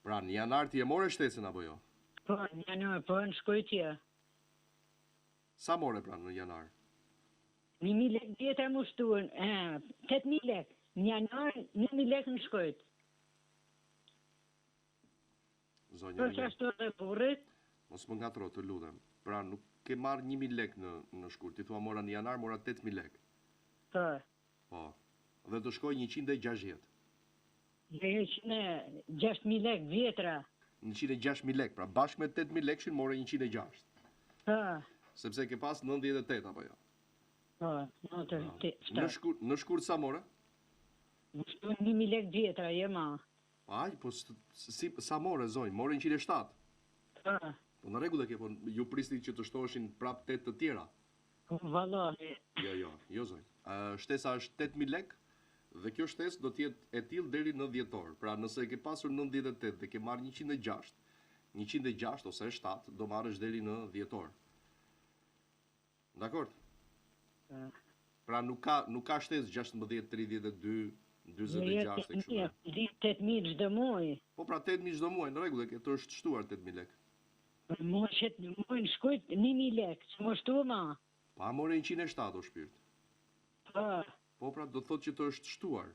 Speaker 1: Pra, në janar ti e more shtesën apo jo?
Speaker 15: Po, në janar, po në shkujtje.
Speaker 1: Sa more pra në janar?
Speaker 15: 1.000 lek vjetra më shtuan, 8.000 lek. Në janar, 1.000 lek në shkujt.
Speaker 1: Zonja
Speaker 15: Po, që ashtu dhe burrit?
Speaker 1: Mos më ngatro, të lutem. Pra, nuk ke marrë 1.000 lek në shkurt. Ti thua mora në janar, mora 8.000 lek.
Speaker 15: Po.
Speaker 1: Po. Dhe të shkoj 160.
Speaker 15: 106.000 lek vjetra.
Speaker 1: 106.000 lek, pra bashkë me 8.000 lekshin more 106.
Speaker 15: Po.
Speaker 1: Sepse ke pas 98 apo jo?
Speaker 15: Po, 98.
Speaker 1: Në shkurt sa more?
Speaker 15: Më shtu 1.000 lek vjetra, jema.
Speaker 1: Aj, po sa more, zonjë? More 107.
Speaker 15: Po.
Speaker 1: Po në rregull e ke, po ju pristi që të shtoheshin prap 8 të tjera.
Speaker 15: Po, vallahi.
Speaker 1: Jo zonjë. Shtesa është 8.000 lek, dhe kjo shtesë do t'jetë e tillë deri në dhjetor. Pra nëse e ke pasur 98 dhe ke marrë 106, 106 ose 7 do marrësh deri në dhjetor. Dakord? Pra nuk ka shtesë 16, 32, 46 e kështu.
Speaker 15: 8.000 çdo muaj.
Speaker 1: Po pra 8.000 çdo muaj, në rregull e ke, të është shtuar 8.000 lek.
Speaker 15: Muaj në shkujt 1.000 lek, që më shtu ma.
Speaker 1: Pa more 107 o shpirt. Po pra do thotë që të është shtuar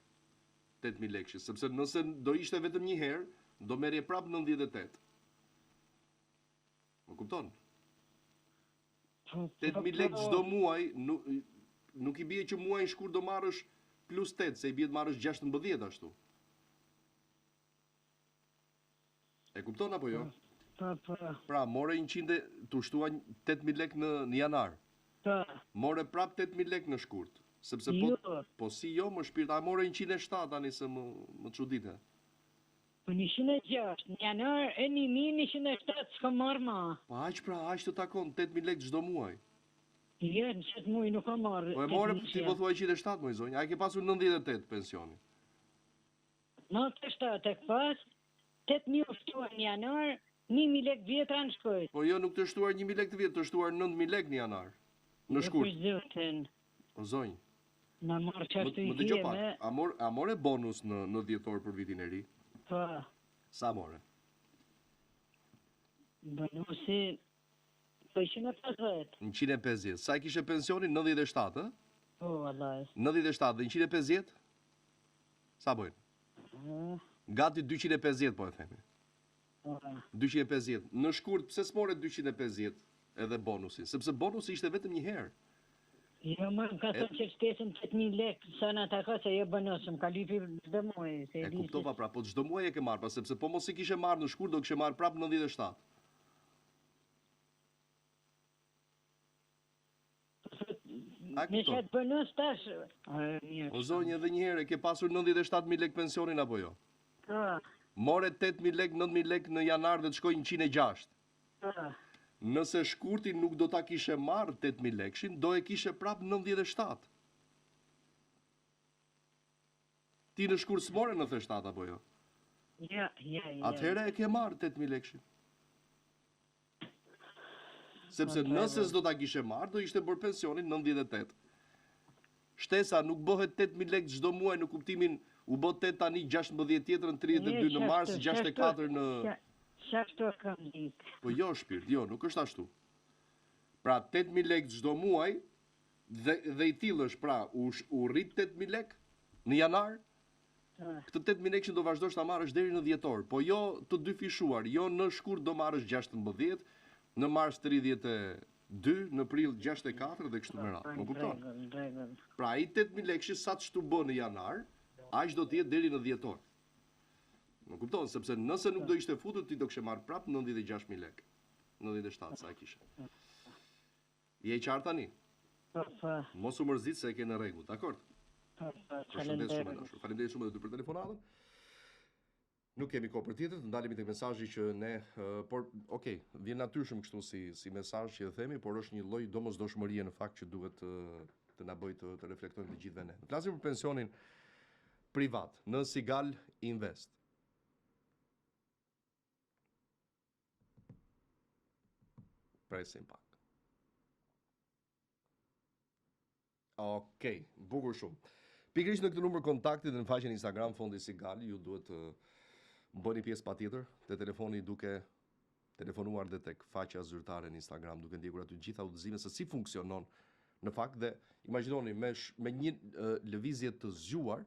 Speaker 1: 8.000 lekë, sepse nëse do ishte vetëm një herë, do merje prap 98. Më kupton? 8.000 lekë çdo muaj, nuk i bie që muaj shkurt do marrësh plus 8, se i bie të marrësh 16 ashtu. E kupton apo jo?
Speaker 15: Po.
Speaker 1: Pra, more 100, tu shtua 8.000 lekë në janar.
Speaker 15: Po.
Speaker 1: More prap 8.000 lekë në shkurt. Sepse po si jo, më shpirt, a more 107 tani se më çuditë.
Speaker 15: Po 106, në janar e 1.107 s'ka marrë ma.
Speaker 1: Po aq të takon 8.000 lekë çdo muaj.
Speaker 15: Jo, në qëtë muaj nuk ka marrë.
Speaker 1: Po e more, ti po thua 107 muaj zonjë, a ke pasur 98 pensioni?
Speaker 15: 97 e pas, 8.000 shtuar në janar, 1.000 lekë vjetra në shkojt.
Speaker 1: Po jo, nuk të shtuar 1.000 lekë të vjetë, të shtuar 9.000 lekë në janar. Në shkurt. O zonjë.
Speaker 15: Në marrë që ashtu i
Speaker 1: më dëgjoj pak, a more bonus në dhjetor për vitin e ri?
Speaker 15: Po.
Speaker 1: Sa more?
Speaker 15: Bonusi, po 150.
Speaker 1: 150. Sa i kishe pensionin? 97, e?
Speaker 15: Po, vallaj.
Speaker 1: 97 dhe 150? Sa bojnë? Gati 250, po e themi. 250. Në shkurt, pse s'more 250 edhe bonusin? Sepse bonusi ishte vetëm një herë.
Speaker 15: Jo, më ka thënë që shtesën 8.000 lekë, sa në ta ka se jo bonusëm, ka lipi çdo muaj.
Speaker 1: E kuptova pra, po çdo muaj e ke marrë, sepse po mos i kishe marrë në shkurt, do kishe marrë prap 97.
Speaker 15: Me qatë bonus tash...
Speaker 1: O zonjë, edhe një herë, e ke pasur 97.000 lekë pensionin apo jo? More 8.000 lekë, 9.000 lekë në janar dhe të shkoj 106. Nëse shkurti nuk do ta kishe marrë 8.000 lekshin, do e kishe prap 97. Ti në shkursmore në 97 apo jo?
Speaker 15: Ja.
Speaker 1: Atëherë e ke marrë 8.000 lekë. Sepse nëse s'do ta kishe marrë, do ishte bërë pensionin 98. Shtesa nuk bëhet 8.000 lekë çdo muaj në kuptimin u bë 8 tani 16 tjetrën 32 në mars, 64 në
Speaker 15: Ashtu kam ditë.
Speaker 1: Po jo shpirt, jo, nuk është ashtu. Pra 8.000 lekë çdo muaj dhe i tillësh pra u rrit 8.000 lekë në janar. Këtë 8.000 lekë do vazhdosh ta marrësh deri në dhjetor, po jo të dy fishuar, jo në shkurt do marrësh 16, në mars 32, në prill 64 dhe kështu me radhë. Më kupton? Pra ai 8.000 lekë sa të shtu bën në janar, aq do të jetë deri në dhjetor. Më kupton, sepse nëse nuk do ishte futur ti do kishe marrë prapë 96.000 lekë. 97 sa e kishe. Je qartë tani? Mos u mërzit se e ke në rregull, dakor? Faleminderit shumë edhe për telefonatën. Nuk kemi kohë për tjetër, të ndalemi tek mesazhi që ne, por okay, vjen natyrshëm kështu si mesazh që e themi, por është një lloj domosdoshmërie në fakt që duhet të na bëjë të reflektojmë të gjithëve ne. Flasim për pensionin privat në Sigal Invest. Presim pak. Okej, bukur shumë. Pikërisht në këtë numër kontakti dhe në faqen Instagram Fondi Sigal, ju duhet të bëni pjesë patjetër te telefoni duke telefonuar dhe tek faqja zyrtare në Instagram, duke ndjekur aty gjitha udhëzimet se si funksionon në fakt dhe imagjinoni me një lëvizje të zgjuar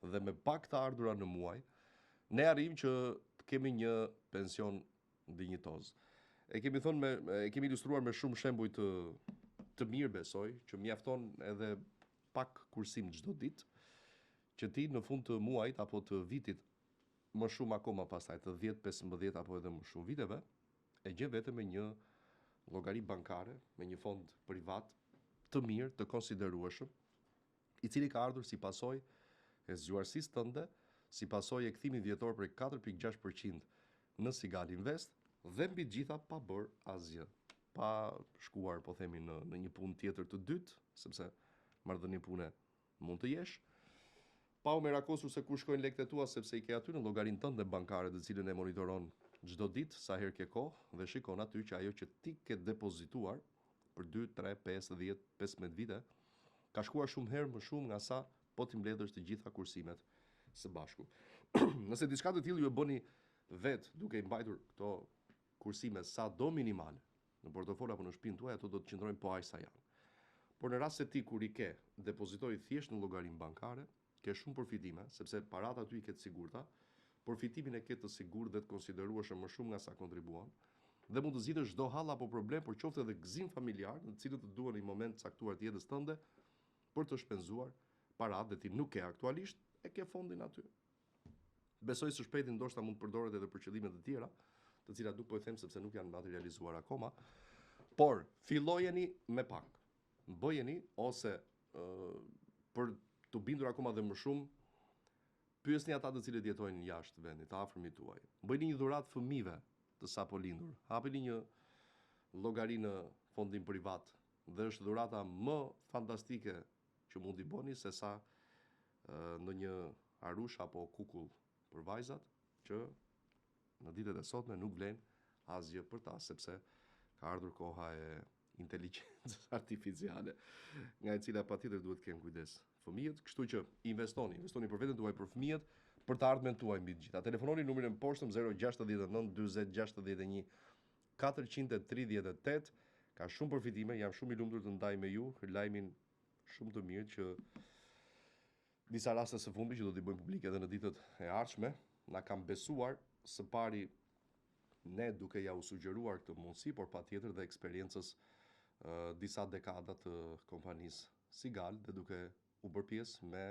Speaker 1: dhe me pak të ardhura në muaj, ne arrijmë që të kemi një pension dinjitoz. E kemi ilustruar me shumë shembuj të mirë besoj, që mjafton edhe pak kursim çdo ditë, që ti në fund të muajit apo të vitit, më shumë akoma pastaj të 10, 15 apo edhe më shumë viteve, e gjen vetëm me një llogari bankare, me një fond privat të mirë, të konsiderueshëm, i cili ka ardhur si pasojë e zgjuarsisë tënde, si pasojë e kthimit vjetor prej 4.6% në Sigal Invest dhe mbi gjitha pa bërë asgjë, pa shkuar po themi në një punë tjetër të dytë, sepse marrëdhënie pune mund të jesh, pa u merakosur se ku shkojnë lekët e tua, sepse i ke aty në llogarinë tënde bankare, të cilën e monitoron çdo ditë sa herë ke kohë dhe shikon aty që ajo që ti ke depozituar për 2, 3, 5, 10, 15 vite, ka shkuar shumë herë më shumë nga sa po ti mbledhësh të gjitha kursimet së bashku. Nëse diçka të tillë ju e bëni vetë duke i mbajtur këto kursime sa do minimale në portofol apo në shtëpinë tuaj, ato do të qëndrojnë po aq sa janë. Por në rast se ti kur i ke depozitoj thjesht në llogarinë bankare, ke shumë përfitime, sepse parat aty i ke të sigurta, përfitimin e ke të sigurt dhe të konsiderueshëm më shumë nga sa kontribuon, dhe mund të zgjidhësh çdo hall apo problem, por qoftë edhe gëzim familjar, në të cilët të duhen në një moment caktuar të jetës tënde për të shpenzuar paratë dhe ti nuk ke aktualisht, e ke fondin aty. Besoj së shpejti ndoshta mund të përdoret edhe për qëllime të tjera, të cilat nuk po i them sepse nuk janë materializuar akoma, por fillojeni me pak. Bëjeni ose për të bindur akoma dhe më shumë, pyesni ata të cilët jetojnë jashtë vendit, të afërmit tuaj. Bëjni një dhuratë fëmijëve të sapo lindur. Hapeni një llogari në fondin privat dhe është dhurata më fantastike që mund t'i bëni se sa në një arush apo kukull për vajzat që në ditët e sotme nuk vlen asgjë për ta, sepse ka ardhur koha e inteligjencës artificiale, nga e cila patjetër duhet të kenë kujdes fëmijët, kështu që investoni për veten tuaj, për fëmijët, për të ardhmen tuaj mbi të gjitha. Telefononi numrin e poshtëm 069 20 61 438, ka shumë përfitime, jam shumë i lumtur të ndaj me ju lajmin shumë të mirë që disa raste së fundi që do t'i bëjmë publike edhe në ditët e ardhshme, na kam besuar së pari ne duke ja u sugjeruar këtë mundësi, por patjetër dhe eksperiencës disa dekada të kompanisë Sigal dhe duke u bërë pjesë me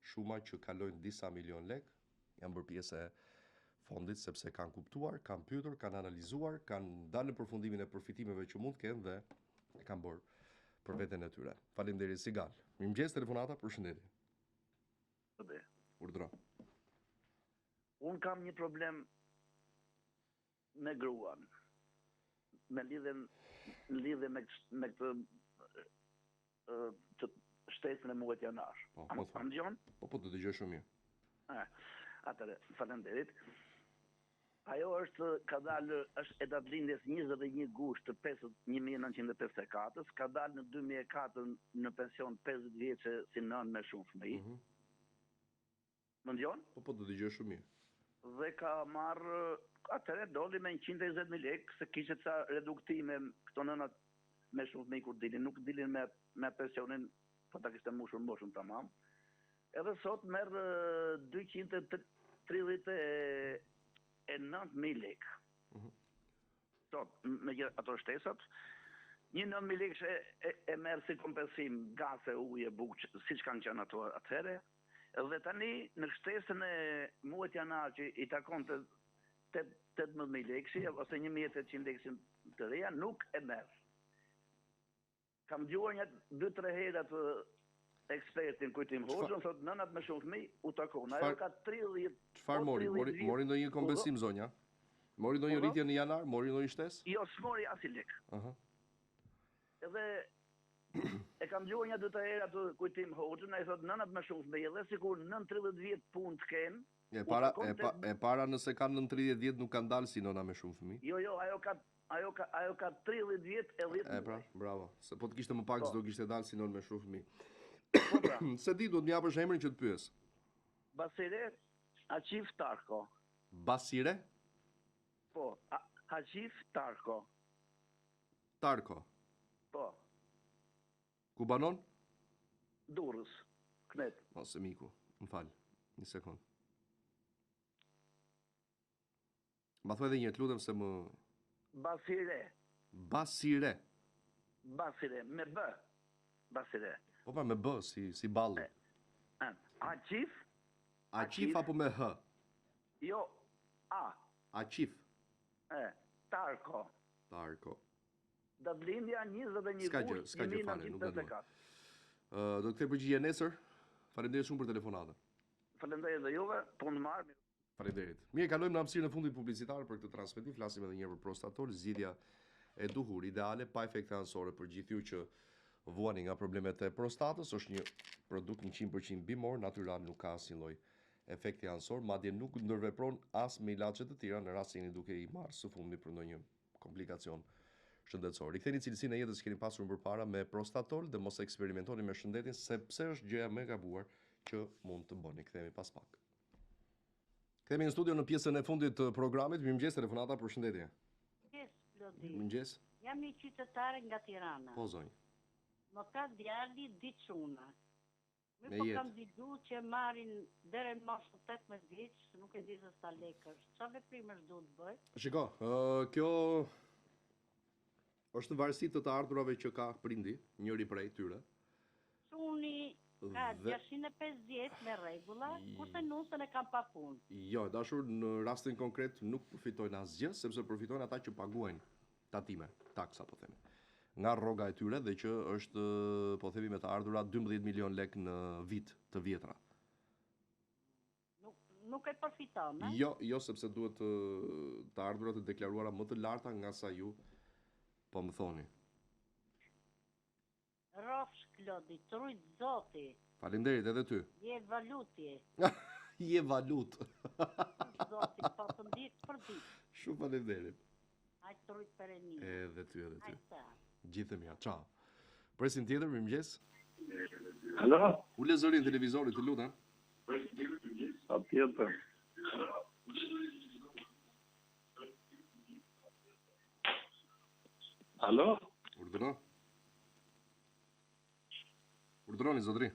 Speaker 1: shuma që kalojnë disa milion lek, janë bërë pjesë e fondit sepse kanë kuptuar, kanë pyetur, kanë analizuar, kanë dalë në përfundimin e përfitimeve që mund të kenë dhe e kanë bërë për veten e tyre. Faleminderit Sigal. Mirëmëngjes, telefonata, përshëndetje. Urdhëro.
Speaker 16: Un kam një problem me gruan. Me lidhje me këtë të shtesën e muajit janar. Po të dëgjoj shumë mirë. Atëre, faleminderit. Ajo ka dalë, është e datëlindjes 21 gusht të 1954, ka dalë në 2004 në pension 50 vjeçe si nën me shumë fëmijë. Më ndjon?
Speaker 1: Po do dëgjoj shumë mirë.
Speaker 16: Dhe ka marrë, atëre doli me 120.000 lekë, se kishte ca reduktime këto nënat me shumë fëmijë kur dilin, nuk dilin me pensionin, po ta kishte moshën tamam. Edhe sot merr 239.000 lekë. Sot, me ato shtesat, 9.000 lekë e merr si kompensim gase, ujë, bukë, siç kanë qenë ato atëherë. Dhe tani në shtesën e muajit janar që i takon të 18.000 lekë ose 1.800 lekë të reja, nuk e merr. Kam dëgjuar një 2-3 herë atë ekspertin Kujtim Hoxhën, thotë nënat me shumë fëmijë u takon. Ajo ka 30.
Speaker 1: Çfarë mori ndonjë kompensim zonja? Mori ndonjë rritje në janar, mori ndonjë shtesë?
Speaker 16: Jo, s'mori asnjë lekë. Edhe e kam dëgjuar një 2-3 herë atë Kujtim Hoxhën, ai thotë nënat me shumë fëmijë, edhe sikur nën 30 vjet punë të kenë.
Speaker 1: E para nëse kanë nën 30 vjet nuk kanë dalë si nëna me shumë fëmijë.
Speaker 16: Jo, ajo ka 30 vjet e 10.
Speaker 1: Pra, bravo. Se po të kishte më pak s'do kishte dalë si nënë me shumë fëmijë. Se di duhet më japësh emrin që të pyes.
Speaker 16: Basire Haqif Tarko.
Speaker 1: Basire?
Speaker 16: Po, Haqif Tarko.
Speaker 1: Tarko?
Speaker 16: Po.
Speaker 1: Ku banon?
Speaker 16: Durrës, Knet.
Speaker 1: Ose miku, më fal, një sekond. Ma thuaj edhe një të lutem se më...
Speaker 16: Basire.
Speaker 1: Basire?
Speaker 16: Basire, me B. Basire.
Speaker 1: Po pa me B, si balli.
Speaker 16: Haqif?
Speaker 1: Haqif apo me H?
Speaker 16: Jo, A.
Speaker 1: Haqif?
Speaker 16: Tarko.
Speaker 1: Tarko.
Speaker 16: Datëlindja 21 gusht 1954.
Speaker 1: Do të kthej përgjigje nesër. Faleminderit shumë për telefonatën.
Speaker 16: Faleminderit edhe juve, punë marr.
Speaker 1: Faleminderit. Mirë, kalojmë në hapësirën e fundit publicitar për këtë transmetim. Flasim edhe një herë për prostatol, zgjidhja e duhur ideale pa efekte anësore për gjithë ju që vuani nga problemet e prostatës. Është një produkt 100% bimor, natyral, nuk ka asnjë lloj efekti anësor, madje nuk ndërvepron as me ilaçe të tjera në rast se jeni duke i marrë së fundi për ndonjë komplikacion shëndetësor. Riktheni cilësinë e jetës që keni pasur përpara me prostatol dhe mos eksperimentoni me shëndetin sepse është gjëja më e gabuar që mund të bëni. Kthehemi pas pak. Kthehemi në studio në pjesën e fundit të programit. Mirëmëngjes, telefonata, përshëndetje. Mirëmëngjes.
Speaker 17: Jam një qytetare nga Tirana.
Speaker 1: Po zonjë.
Speaker 17: Më ka djali diçuna. Po kam dëgjuar që marrin deri në moshën 18 vjeç, nuk e di se sa lekë është. Çfarë veprimesh duhet të bëj?
Speaker 1: Shiko, kjo është varësi të ardhurave që ka prindi, njëri prej tyre.
Speaker 17: Çuni ka 605 vjeç me rregulla, kurse nusën e kam pa punë.
Speaker 1: Jo, dashur, në rastin konkret nuk përfitojnë asgjë, sepse përfitojnë ata që paguajnë tatime, taksa po themi, nga rroga e tyre dhe që është, po themi me të ardhura 12 milion lek në vit të vjetra.
Speaker 17: Nuk e përfiton, a?
Speaker 1: Jo, sepse duhet të ardhurat të deklaruara më të larta nga sa ju po më thoni.
Speaker 17: Rofsh Klodi, trujt zoti.
Speaker 1: Faleminderit edhe ty.
Speaker 17: Je valuti.
Speaker 1: Je valut.
Speaker 17: Zoti, po të ndjek për ditë.
Speaker 1: Shumë faleminderit.
Speaker 17: Aj trujt pereni.
Speaker 1: Edhe ty. Gjithë mja, ciao. Presin tjetër, mirëmëngjes.
Speaker 11: Alo?
Speaker 1: Ule zërin televizorit, të lutem.
Speaker 11: A tjetër. Alo?
Speaker 1: Urdhëro. Urdhëroni, zotëri.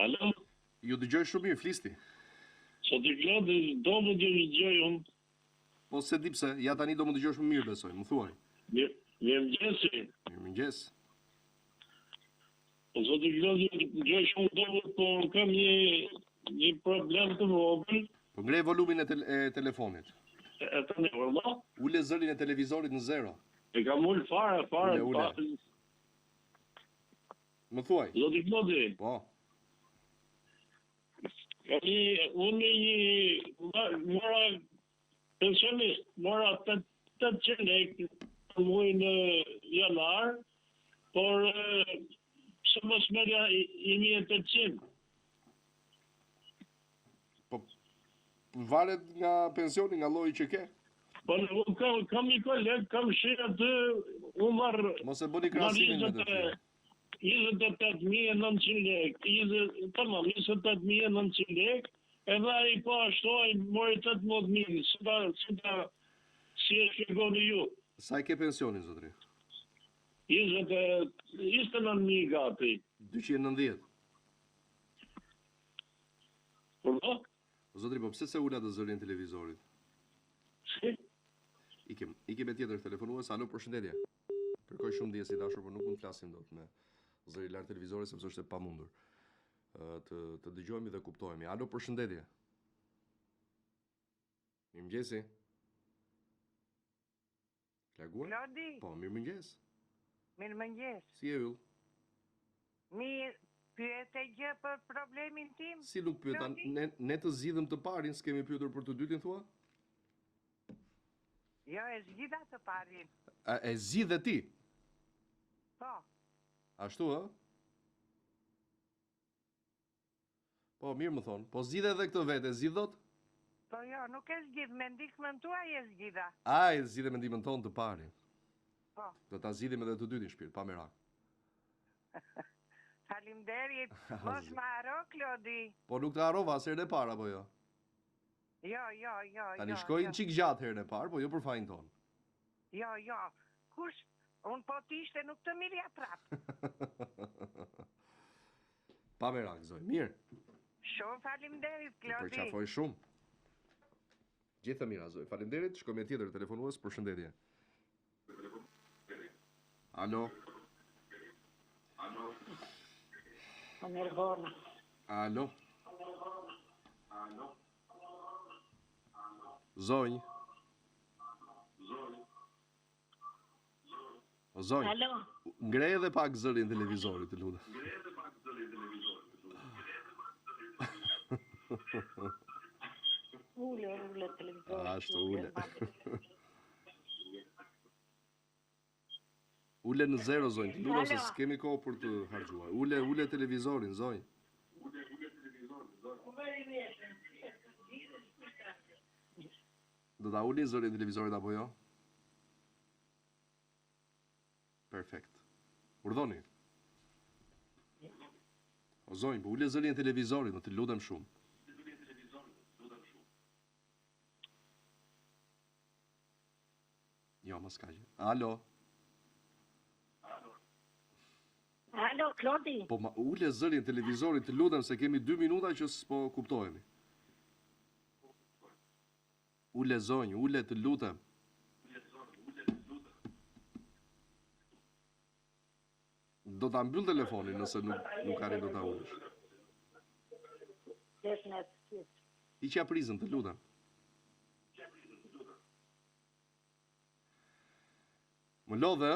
Speaker 18: Alo?
Speaker 1: Ju dëgjoj shumë mirë, flisti.
Speaker 18: Sa të Klodi, do më dëgjoj unë.
Speaker 1: Po se di pse, ja tani do më dëgjosh më mirë, besoj, më thuaj.
Speaker 18: Mirëmëngjesi.
Speaker 1: Mirëmëngjes.
Speaker 18: Po sa të Klodi, dëgjoj shumë dobët, po kam një problem të vogël.
Speaker 1: Po ngrej volumin e telefonit.
Speaker 18: E të një vërma?
Speaker 1: Ule zërin e televizorit në zero.
Speaker 18: E kam ullë fare.
Speaker 1: Më thuaj.
Speaker 18: Zoti Klodi.
Speaker 1: Po.
Speaker 18: Unë mora pensionist, mora 800 lekë për muajin janar, por së mos merja 1800.
Speaker 1: varet nga pensioni, nga lloji që ke.
Speaker 18: Po kam një koleg, kam shirë atë, u marrë...
Speaker 1: Mos e bëni krahasimin me të tjerë.
Speaker 18: 28.900 lekë, 28.900 lekë, edhe ai po ashtu ai mori 18.000, si e shpjegoni ju.
Speaker 1: Sa i ke pensionin, zotri?
Speaker 18: 29.000 gati.
Speaker 1: 290.
Speaker 18: Përdo?
Speaker 1: Zotri, po pse se ula të zërin televizorit?
Speaker 18: Si?
Speaker 1: Ike me tjetër telefonues, alo, përshëndetje. Kërkoj shumë dje si dashur, por nuk mund të flasim dot me zëri lartë televizorit sepse është e pamundur. Të dëgjojmë dhe kuptohemi. Alo, përshëndetje. Mirëmëngjesi. Laguar?
Speaker 19: Lodi.
Speaker 1: Po, mirëmëngjes.
Speaker 19: Mirëmëngjes.
Speaker 1: Si e yll?
Speaker 19: Mirë, pyete gjë për problemin tim?
Speaker 1: Si nuk pyeta, ne të zgjidhëm të parin, s'kemi pyetur për të dytin thua?
Speaker 19: Jo, e zgjidha të parin.
Speaker 1: E zgjidhe ti?
Speaker 19: Po.
Speaker 1: Ashtu, ë? Po, mirë më thonë. Po zgjidhe edhe këtë vete, zgjidhot?
Speaker 19: Po jo, nuk e zgjidh, me ndihmën tuaj e zgjidha.
Speaker 1: E zgjidhe me ndihmën tonë të parin.
Speaker 19: Po.
Speaker 1: Do ta zgjidhim edhe të dytin shpirt, pa merak.
Speaker 19: Faleminderit, mos më haro, Klodi.
Speaker 1: Po nuk të harova as herën e parë apo jo?
Speaker 19: Jo.
Speaker 1: Tani shkojnë çik gjatë herën e parë, po jo për fajin tonë.
Speaker 19: Jo. Kush, unë po t'ishte nuk të mirja prap.
Speaker 1: Pa merak, zoj, mirë.
Speaker 19: Shumë faleminderit, Klodi.
Speaker 1: Përqafoj shumë. Gjithë të mira, zoj. Faleminderit, shkoj me tjetër telefonues, përshëndetje. Alo. Alo. Zonj. Zonj.
Speaker 15: Alo.
Speaker 1: Ngrej edhe pak zërin televizorit, të lutem.
Speaker 15: Ule televizorit.
Speaker 1: Ashtu, ule. Ule në zero, zonj, të lutem se s'kemi kohë për të harxhuar. Ule televizorin, zonj. Do ta ulin zërin televizorit apo jo? Perfekt. Urdhoni. O zonj, po ule zërin televizorit, më të lutem shumë. Jo, mos ka gjë. Alo.
Speaker 15: Alo, Klodi.
Speaker 1: Po ma ule zërin televizorit, të lutem se kemi 2 minuta që s'po kuptohemi. Ule zonj, ule të lutem. Do ta mbyll telefonin nëse nuk arrin do ta ulesh. Hiqja prizën, të lutem. Më lodhe?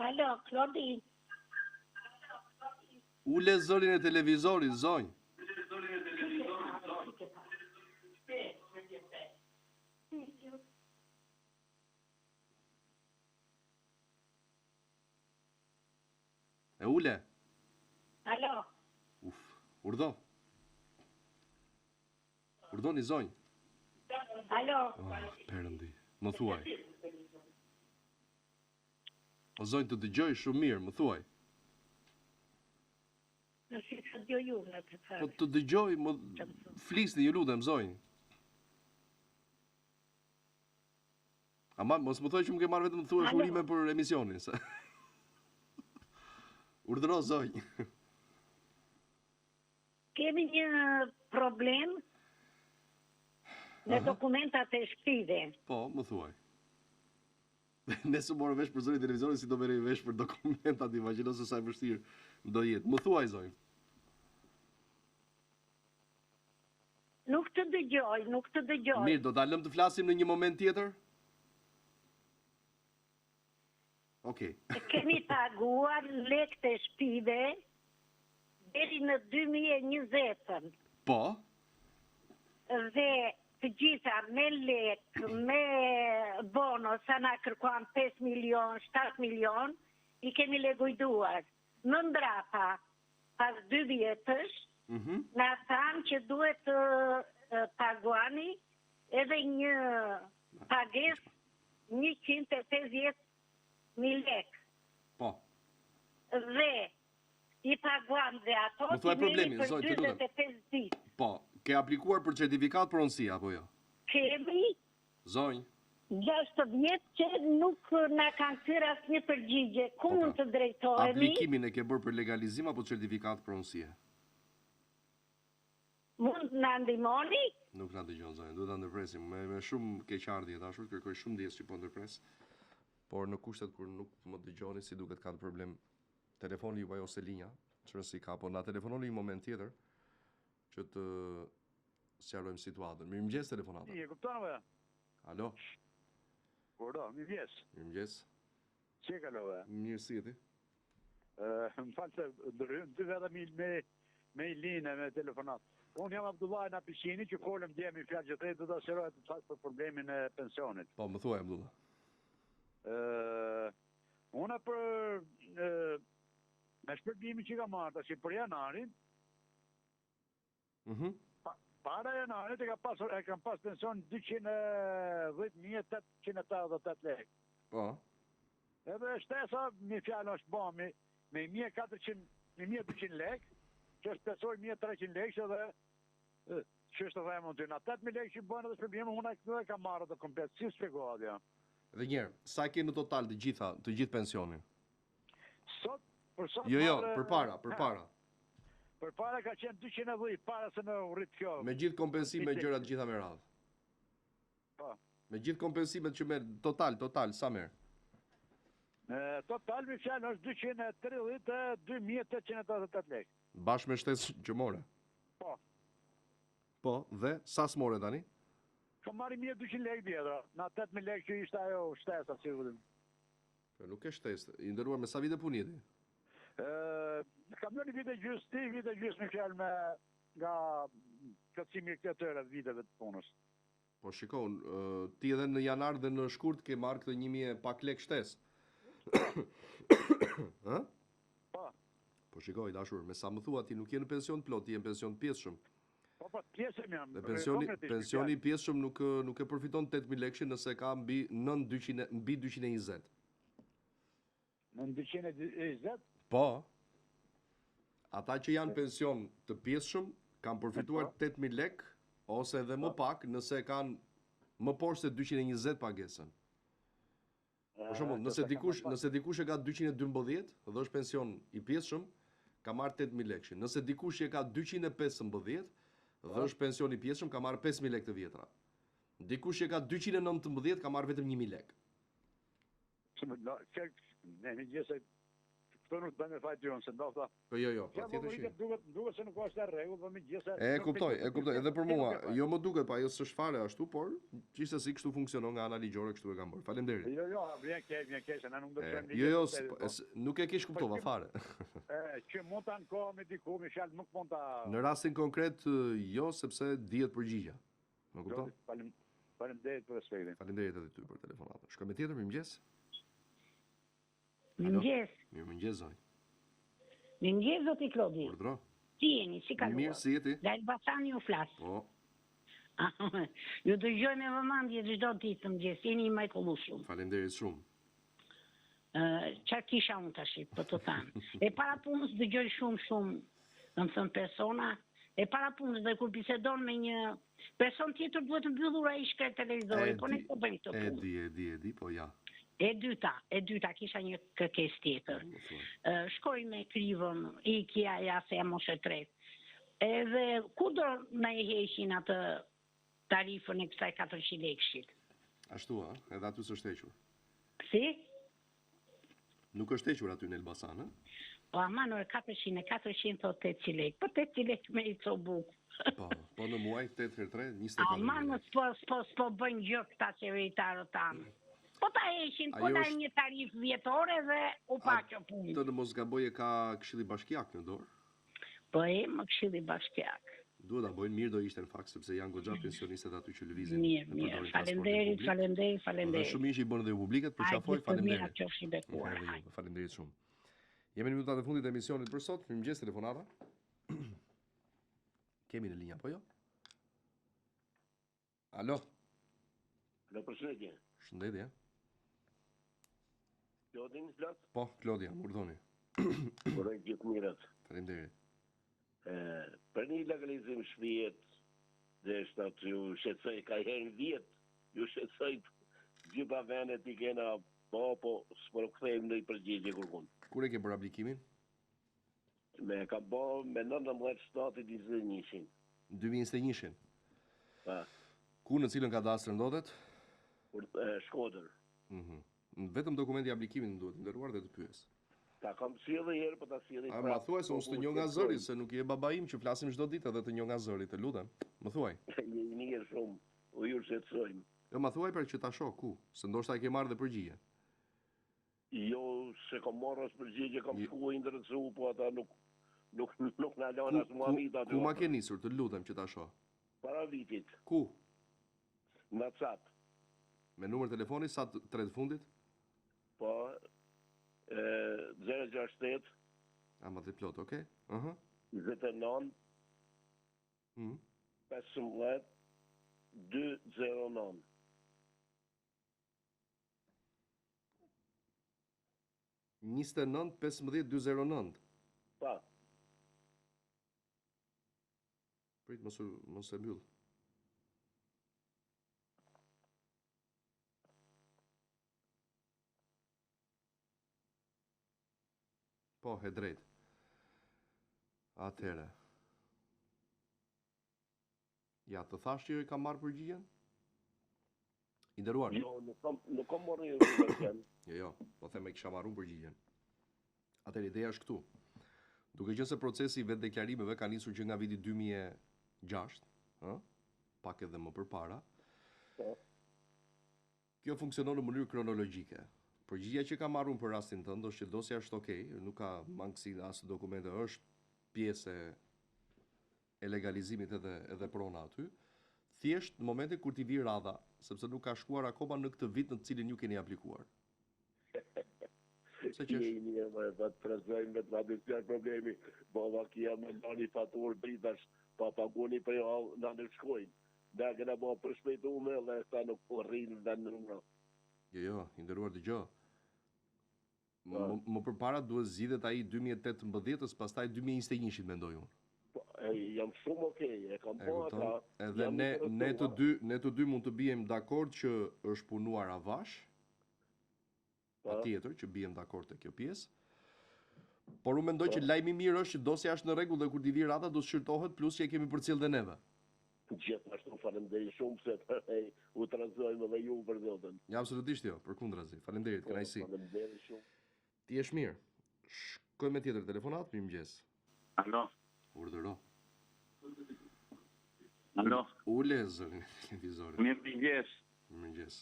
Speaker 15: Alo, Klodi.
Speaker 1: Ule zërin e televizorit, zonj. E ule?
Speaker 15: Alo.
Speaker 1: Urdho. Urdhoni, zonj.
Speaker 15: Alo.
Speaker 1: Perëndi, më thuaj. O zonj, të dëgjoj shumë mirë, më thuaj.
Speaker 15: Nësi të dëgjoju në të thërë.
Speaker 1: Po të dëgjoj, më flisni, ju lutem, zonj. Ama, mos më thuaj që më ke marrë vetëm të thuaj shurime për emisionin, se... Urdhëro, zonj.
Speaker 15: Kemi një problem në dokumentat e shtëpive.
Speaker 1: Po, më thuaj. Nëse morë vesh për zërin televizorin, si do merrej vesh për dokumentat, imagjino se sa e vështirë do jetë. Më thuaj, zonj.
Speaker 15: Nuk të dëgjoj.
Speaker 1: Mirë, do ta lëm të flasim në një moment tjetër? Okej.
Speaker 15: Kemi paguar lekët e shtëpive deri në 2020.
Speaker 1: Po.
Speaker 15: Dhe të gjitha me lek, me bono, sa na kërkuan 5 milion, 7 milion, i kemi legujduar. më mbrapa, pas 2 vjetësh, na thanë që duhet të paguani edhe një pagesë 150.000 lekë.
Speaker 1: Po.
Speaker 15: Dhe i paguam dhe ato
Speaker 1: të meri
Speaker 15: për 45 ditë.
Speaker 1: Po, ke aplikuar për certifikat pronësie, apo jo?
Speaker 15: Kemi.
Speaker 1: Zonjë.
Speaker 15: 6 vjetë që nuk na kanë kthyer asnjë përgjigje. Ku mund të drejtohemi?
Speaker 1: Aplikimin e ke bërë për legalizim apo certifikat pronësie?
Speaker 15: Mund na ndihmoni?
Speaker 1: Nuk na dëgjon zonjë, duhet ta ndërpresim me shumë keqardhje dashur, kërkoj shumë ndjes që po ndërpres. Por në kushtet kur nuk më dëgjoni si duket ka të problem telefoni juaj ose linja, çfarë si ka, po na telefononi një moment tjetër që të sqarojmë situatën. Mirëmëngjes telefonata.
Speaker 20: E kupton apo?
Speaker 1: Alo.
Speaker 20: Pordo, mirëmëngjes.
Speaker 1: Mirëmëngjes.
Speaker 20: Çe kalove?
Speaker 1: Mirë si jeti?
Speaker 20: Më falë se dy vetëm me linë me telefonat. Unë jam Abdullah në Pishini që folëm djemi fjallë që të do të shërojë të thasë për problemin e pensionit.
Speaker 1: Po, më thuaj Abdullah.
Speaker 20: Unë për me shpërbimi që ka marrë të që për janarin, para janarit e kam pas pension 210.888 lekë.
Speaker 1: Po.
Speaker 20: Edhe shtesa, një fjallë është ba me 1.200 lekë, që është pesoj 1.300 lekë, dhe që është të dhe mund të në 8.000 lekë që i bënë dhe shpërbimi, unë e kam marrë të komplet, si shpjegohat, ja.
Speaker 1: Dhe njerë, sa ke në total të gjithë pensionin?
Speaker 20: Sot, për sot...
Speaker 1: Jo, për para.
Speaker 20: Për para ka qenë 210, para se në rritë kjo.
Speaker 1: Me gjithë kompensime gjërat gjitha me radhë.
Speaker 20: Po.
Speaker 1: Me gjithë kompensimet që merë, total, sa merë?
Speaker 20: Total, me fjallë, është 232.888 lekë.
Speaker 1: Bashkë me shtesë që more?
Speaker 20: Po.
Speaker 1: Po, dhe, sa s'more tani?
Speaker 20: Kam marri 1.200 lekë djetra, na 8.000 lekë që ishte ajo shtesa, sigurim.
Speaker 1: Nuk e shtesë, i ndëruar me sa vite puniti?
Speaker 20: Kam një vite gjysë me fjallë me nga këtësimi e këtë tëre viteve të punës.
Speaker 1: Po shikon, ti edhe në janar dhe në shkurt ke marrë këtë 1.000 pak lekë shtesë.
Speaker 20: Po.
Speaker 1: Po shikoj, dashur, me sa më thua ti nuk je në pension plot, ti je në pension pjesëshëm.
Speaker 20: Po, pjesëm jam.
Speaker 1: Dhe pensioni pjesëshëm nuk e përfiton 8.000 lekë nëse ka mbi 220.
Speaker 20: Në 220?
Speaker 1: Po. Ata që janë pension të pjesëshëm kanë përfituar 8.000 lekë ose edhe më pak nëse kanë më poshtë se 220 pagesën. Për shembull, nëse dikush e ka 212 dhe është pension i pjesëshëm, ka marrë 8.000 lekë. Nëse dikush e ka 215 dhe është pension i pjesëshëm, ka marrë 5.000 lekë të vjetra. Dikush e ka 219, ka marrë vetëm 1.000 lekë.
Speaker 20: Ne, një gjese, këto nuk të bëjmë e fajtë jonë, se ndofta...
Speaker 1: Po jo, pa tjetër shi.
Speaker 20: Duket se nuk është e rregull, po një gjese...
Speaker 1: E kuptoj, edhe për mua, jo më duket, pa jo së shfare ashtu, por qishtë si kështu funksionon nga ana ligjore, kështu e kam bërë. Falemderit.
Speaker 20: Jo, vjen keq, se na nuk do të qenë
Speaker 1: ligjore. Jo, nuk e kish kuptova fare.
Speaker 20: Që mund të ankohë me diku, me shalë, nuk mund të...
Speaker 1: Në rastin konkret, jo, sepse dihet përgjigja. Më kupton?
Speaker 20: Falemderit për respektin.
Speaker 1: Falemderit edhe ty për telefonatën. Shkoj me tjetër, mirëmëngjes.
Speaker 15: Mirëmëngjes.
Speaker 1: Mirëmëngjes, zonjë.
Speaker 15: Mirëmëngjes, zoti Klodi.
Speaker 1: Urdhro.
Speaker 15: Si jeni, si kaluar?
Speaker 1: Mirë, si jeti?
Speaker 15: Nga Elbasani ju flas.
Speaker 1: Po.
Speaker 15: Ju dëgjoj me vëmendje çdo ditë të mëngjes, jeni i mrekullueshëm.
Speaker 1: Faleminderit shumë.
Speaker 15: Çfarë kisha unë tash, po të them. E para punës dëgjoj shumë, domethënë persona, e para punës dhe kur bisedon me një person tjetër duhet të mbyllur ai shkret televizorit, po ne po bëjmë këtë punë.
Speaker 1: E di, po ja.
Speaker 15: E dyta, kisha një kërkesë tjetër. Shkoj me krivën, ikja ja se jam moshë 3. Edhe ku do na e heqin atë tarifën e kësaj 400 lekëshit?
Speaker 1: Ashtu, edhe aty s'është hequr.
Speaker 15: Si?
Speaker 1: Nuk është hequr aty në Elbasan,
Speaker 15: Po ama në 400 lekë. Po 800 lekë me i co bukë.
Speaker 1: Po në muaj 8x3, 24
Speaker 15: Ama në s'po bëjnë gjë këta qeveritarët tanë. Po ta heqin, po dajnë një tarifë vjetore dhe u pa kjo punë.
Speaker 1: Të në mos gaboj e ka Këshilli Bashkiak në dorë?
Speaker 15: Po më Këshilli Bashkiak.
Speaker 1: Duhet ta bojnë, mirë do ishte në fakt, sepse janë goxha pensionistët aty që lëvizin.
Speaker 15: Mirë, faleminderit.
Speaker 1: Dhe shumë mirë që i bënë dhe publiket, përqafoj, faleminderit.
Speaker 15: Faleminderit shumë.
Speaker 1: Jemi në minutat e fundit e emisionit për sot. Mirëmëngjes telefonata. Kemi në linja, po jo? Alo.
Speaker 21: Alo, përshëndetje.
Speaker 1: Shëndetje.
Speaker 21: Klodin, flas?
Speaker 1: Po, Klodia, urdhoni.
Speaker 21: Uroj gjithë mirët.
Speaker 1: Faleminderit.
Speaker 21: Për një legalizim shpijet, dhe shtatë ju shqetësoj, ka herë vjetë, ju shqetësoj gjitha venet i kena po s'po kthejmë në i përgjigje kërkun.
Speaker 1: Kur e ke për aplikimin?
Speaker 21: Ka me 19 shtatit 21.
Speaker 1: 2021.
Speaker 21: Pa.
Speaker 1: Ku në cilën kadastrë ndodhet?
Speaker 21: Shkodër.
Speaker 1: Vetëm dokumenti i aplikimit më duhet nderuar dhe të pyes.
Speaker 21: Ta kam sjellë herë, po ta sjellë prapë.
Speaker 1: Ma thuaj se unë s'të njoh nga zëri, se nuk je baba im që flasim çdo ditë edhe të njoh nga zëri, të lutem. Më thuaj.
Speaker 21: Je i mirë shumë. U ju shqetësojmë.
Speaker 1: Jo, ma thuaj për që ta shoh ku, se ndoshta e ke marrë dhe përgjigje.
Speaker 21: Jo, se kam marrë as përgjigje, kam shkuar interesu, po ata nuk na lën as Muhamit aty.
Speaker 1: Ku ma ke nisur, të lutem që ta shoh?
Speaker 21: Para vitit.
Speaker 1: Ku?
Speaker 21: Në WhatsApp.
Speaker 1: Me numër telefoni sa të fundit?
Speaker 21: Po, 068
Speaker 1: ma të plot, okay?
Speaker 21: 29 15 209.
Speaker 1: Njiste 15-209.
Speaker 21: Pa.
Speaker 1: Prit, mos e mbyll. Po, he drejt. Atëre. Ja, të thash që ka marrë përgjigjen? I nderuar.
Speaker 21: Jo, nuk kam marrë përgjigjen.
Speaker 1: Jo, po them e kisha marrë përgjigjen. Atëherë ideja është këtu. Duke qenë se procesi i vetë deklarimeve ka nisur që nga viti 2006, pak edhe më përpara. Kjo funksionon në mënyrë kronologjike. Përgjigja që ka marrë për rastin tënd është që dosja është okay, nuk ka mangësi as dokumente, është pjesë e legalizimit edhe prona aty. Thjesht në momentin kur t'i vi radha, sepse nuk ka shkuar akoma në këtë vit në të cilin ju keni aplikuar.
Speaker 21: Se që është mirë, më të prezojmë me të tradicion problemi, bova kia me lani faturë britash, pa paguni për jo në nërshkojnë. Da këna bo përshpejtume dhe ta nuk po rrinë dhe në numra.
Speaker 1: Jo, i nderuar dëgjoj. Më përpara duhet zgjidhet ai 2018-s, pastaj 2021-shit mendoj unë.
Speaker 21: Jam shumë okay, e kam po ata.
Speaker 1: Edhe ne të dy mund të bijem dakord që është punuar avash. Patjetër që bijem dakord te kjo pjesë. Por unë mendoj që lajmi i mirë është që dosja është në rregull dhe kur t'i vi rata do të shqyrtohet, plus që e kemi përcjell dhe neve.
Speaker 21: Gjithashtu faleminderit shumë se u trazojmë dhe ju për zotën.
Speaker 1: Ja, absolutisht jo, përkundrazi. Faleminderit, kënaqësi.
Speaker 21: Faleminderit shumë.
Speaker 1: Ti je mirë. Shkojmë me tjetër telefonat, mirëmëngjes.
Speaker 10: Alo.
Speaker 1: Urdhëro.
Speaker 10: Alo.
Speaker 1: Ule zërin e televizorit.
Speaker 10: Mirëmëngjes.
Speaker 1: Mirëmëngjes.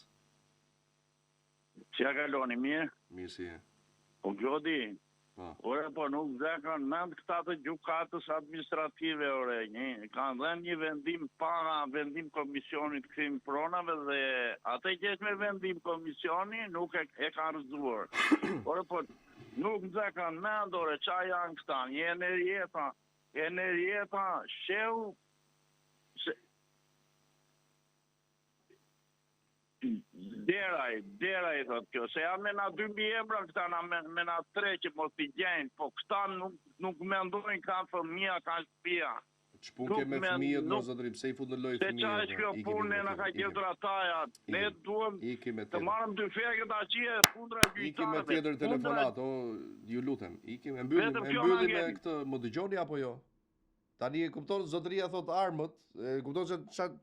Speaker 10: Si a kaloni, mirë?
Speaker 1: Mirë si e.
Speaker 10: Po Gjodi, ore, po nuk zekon mend këta të gjykatës administrative, ore, kanë dhenë një vendim para vendim komisionit krim pronave dhe atë gjesh me vendim komisioni nuk e ka rëzuar. Ore, po nuk zekon mend, ore, qa janë këta, një enerjeta, sheu, deraj thot kjo, se ja me na 2.000 ebra këta me na 3 që mos t'i gjenë, po këta nuk mendojnë ka fëmija, ka shpia.
Speaker 1: Ç'pun ke me fëmijët në zotëri, pse i fut në lojë fëmijët?
Speaker 10: Se qa është kjo punë na ka gjetur ataja, ne duhem të marrëm dy fekët aqie kundra gjyqtarëve.
Speaker 1: Ikim me tjetër telefonat, ju lutem, ikim, e mbyllim me këtë, më dëgjoni apo jo? Tani e kupton zotëria thot armët, e kupton se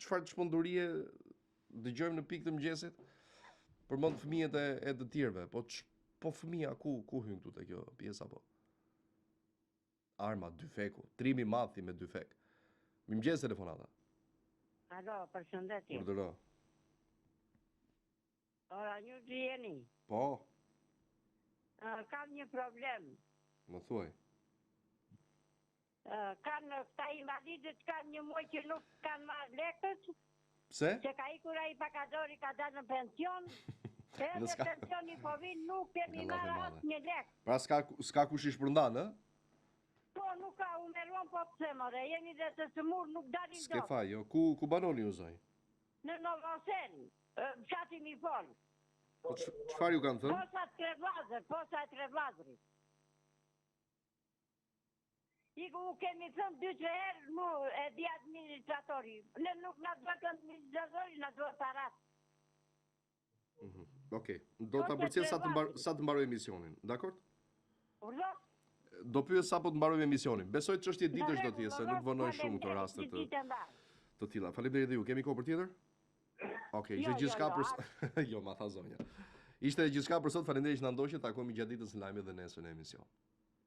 Speaker 1: çfarë çmendurie dëgjojmë në pikë të mëngjesit përmend fëmijët e të tjerëve, po fëmia ku hyn këtu te kjo pjesa po? Arma dy feku, trimi i madh me dy fek. Mirëmëngjes telefonata.
Speaker 9: Alo, përshëndetje.
Speaker 1: Urdhëro.
Speaker 9: Ora, ju jeni?
Speaker 1: Po.
Speaker 9: Kam një problem.
Speaker 1: Më thuaj.
Speaker 9: Kanë këta invalidët kanë një muaj që nuk kanë marrë lekët.
Speaker 1: Pse?
Speaker 9: Se ka ikur ai pakadori ka dalë në pension.
Speaker 17: Edhe pensioni po vinë, nuk kemi marrë asë një lek.
Speaker 1: Pra s'ka kush i shpërndan,
Speaker 17: Po, nuk ka, u meruan po pëse, more, jemi dhe të sëmur, nuk dalin do.
Speaker 1: S'ke faj, jo, ku banoni ju, zoj?
Speaker 17: Në Novosen, qatim i folë.
Speaker 1: Po çfarë ju kanë thënë?
Speaker 17: Posa e Trevlazëri. U kemi thënë 2-3 herë, mu e di administratori. Ne nuk na duhet administratori, na duhet parat.
Speaker 1: Okej, do ta përcjell sa të mbaroj emisionin, dakord? Do pyes sa po të mbarojmë emisionin. Besoj çështje ditësh do të jetë, se nuk vonoj shumë këto raste të tilla. Faleminderit ju. Kemi kohë për tjetër? Okej, ishte gjithçka për jo, ma tha zonja. Ishte gjithçka për sot. Faleminderit që na ndoqët. Takojmë gjatë ditës në lajme dhe nesër në emision.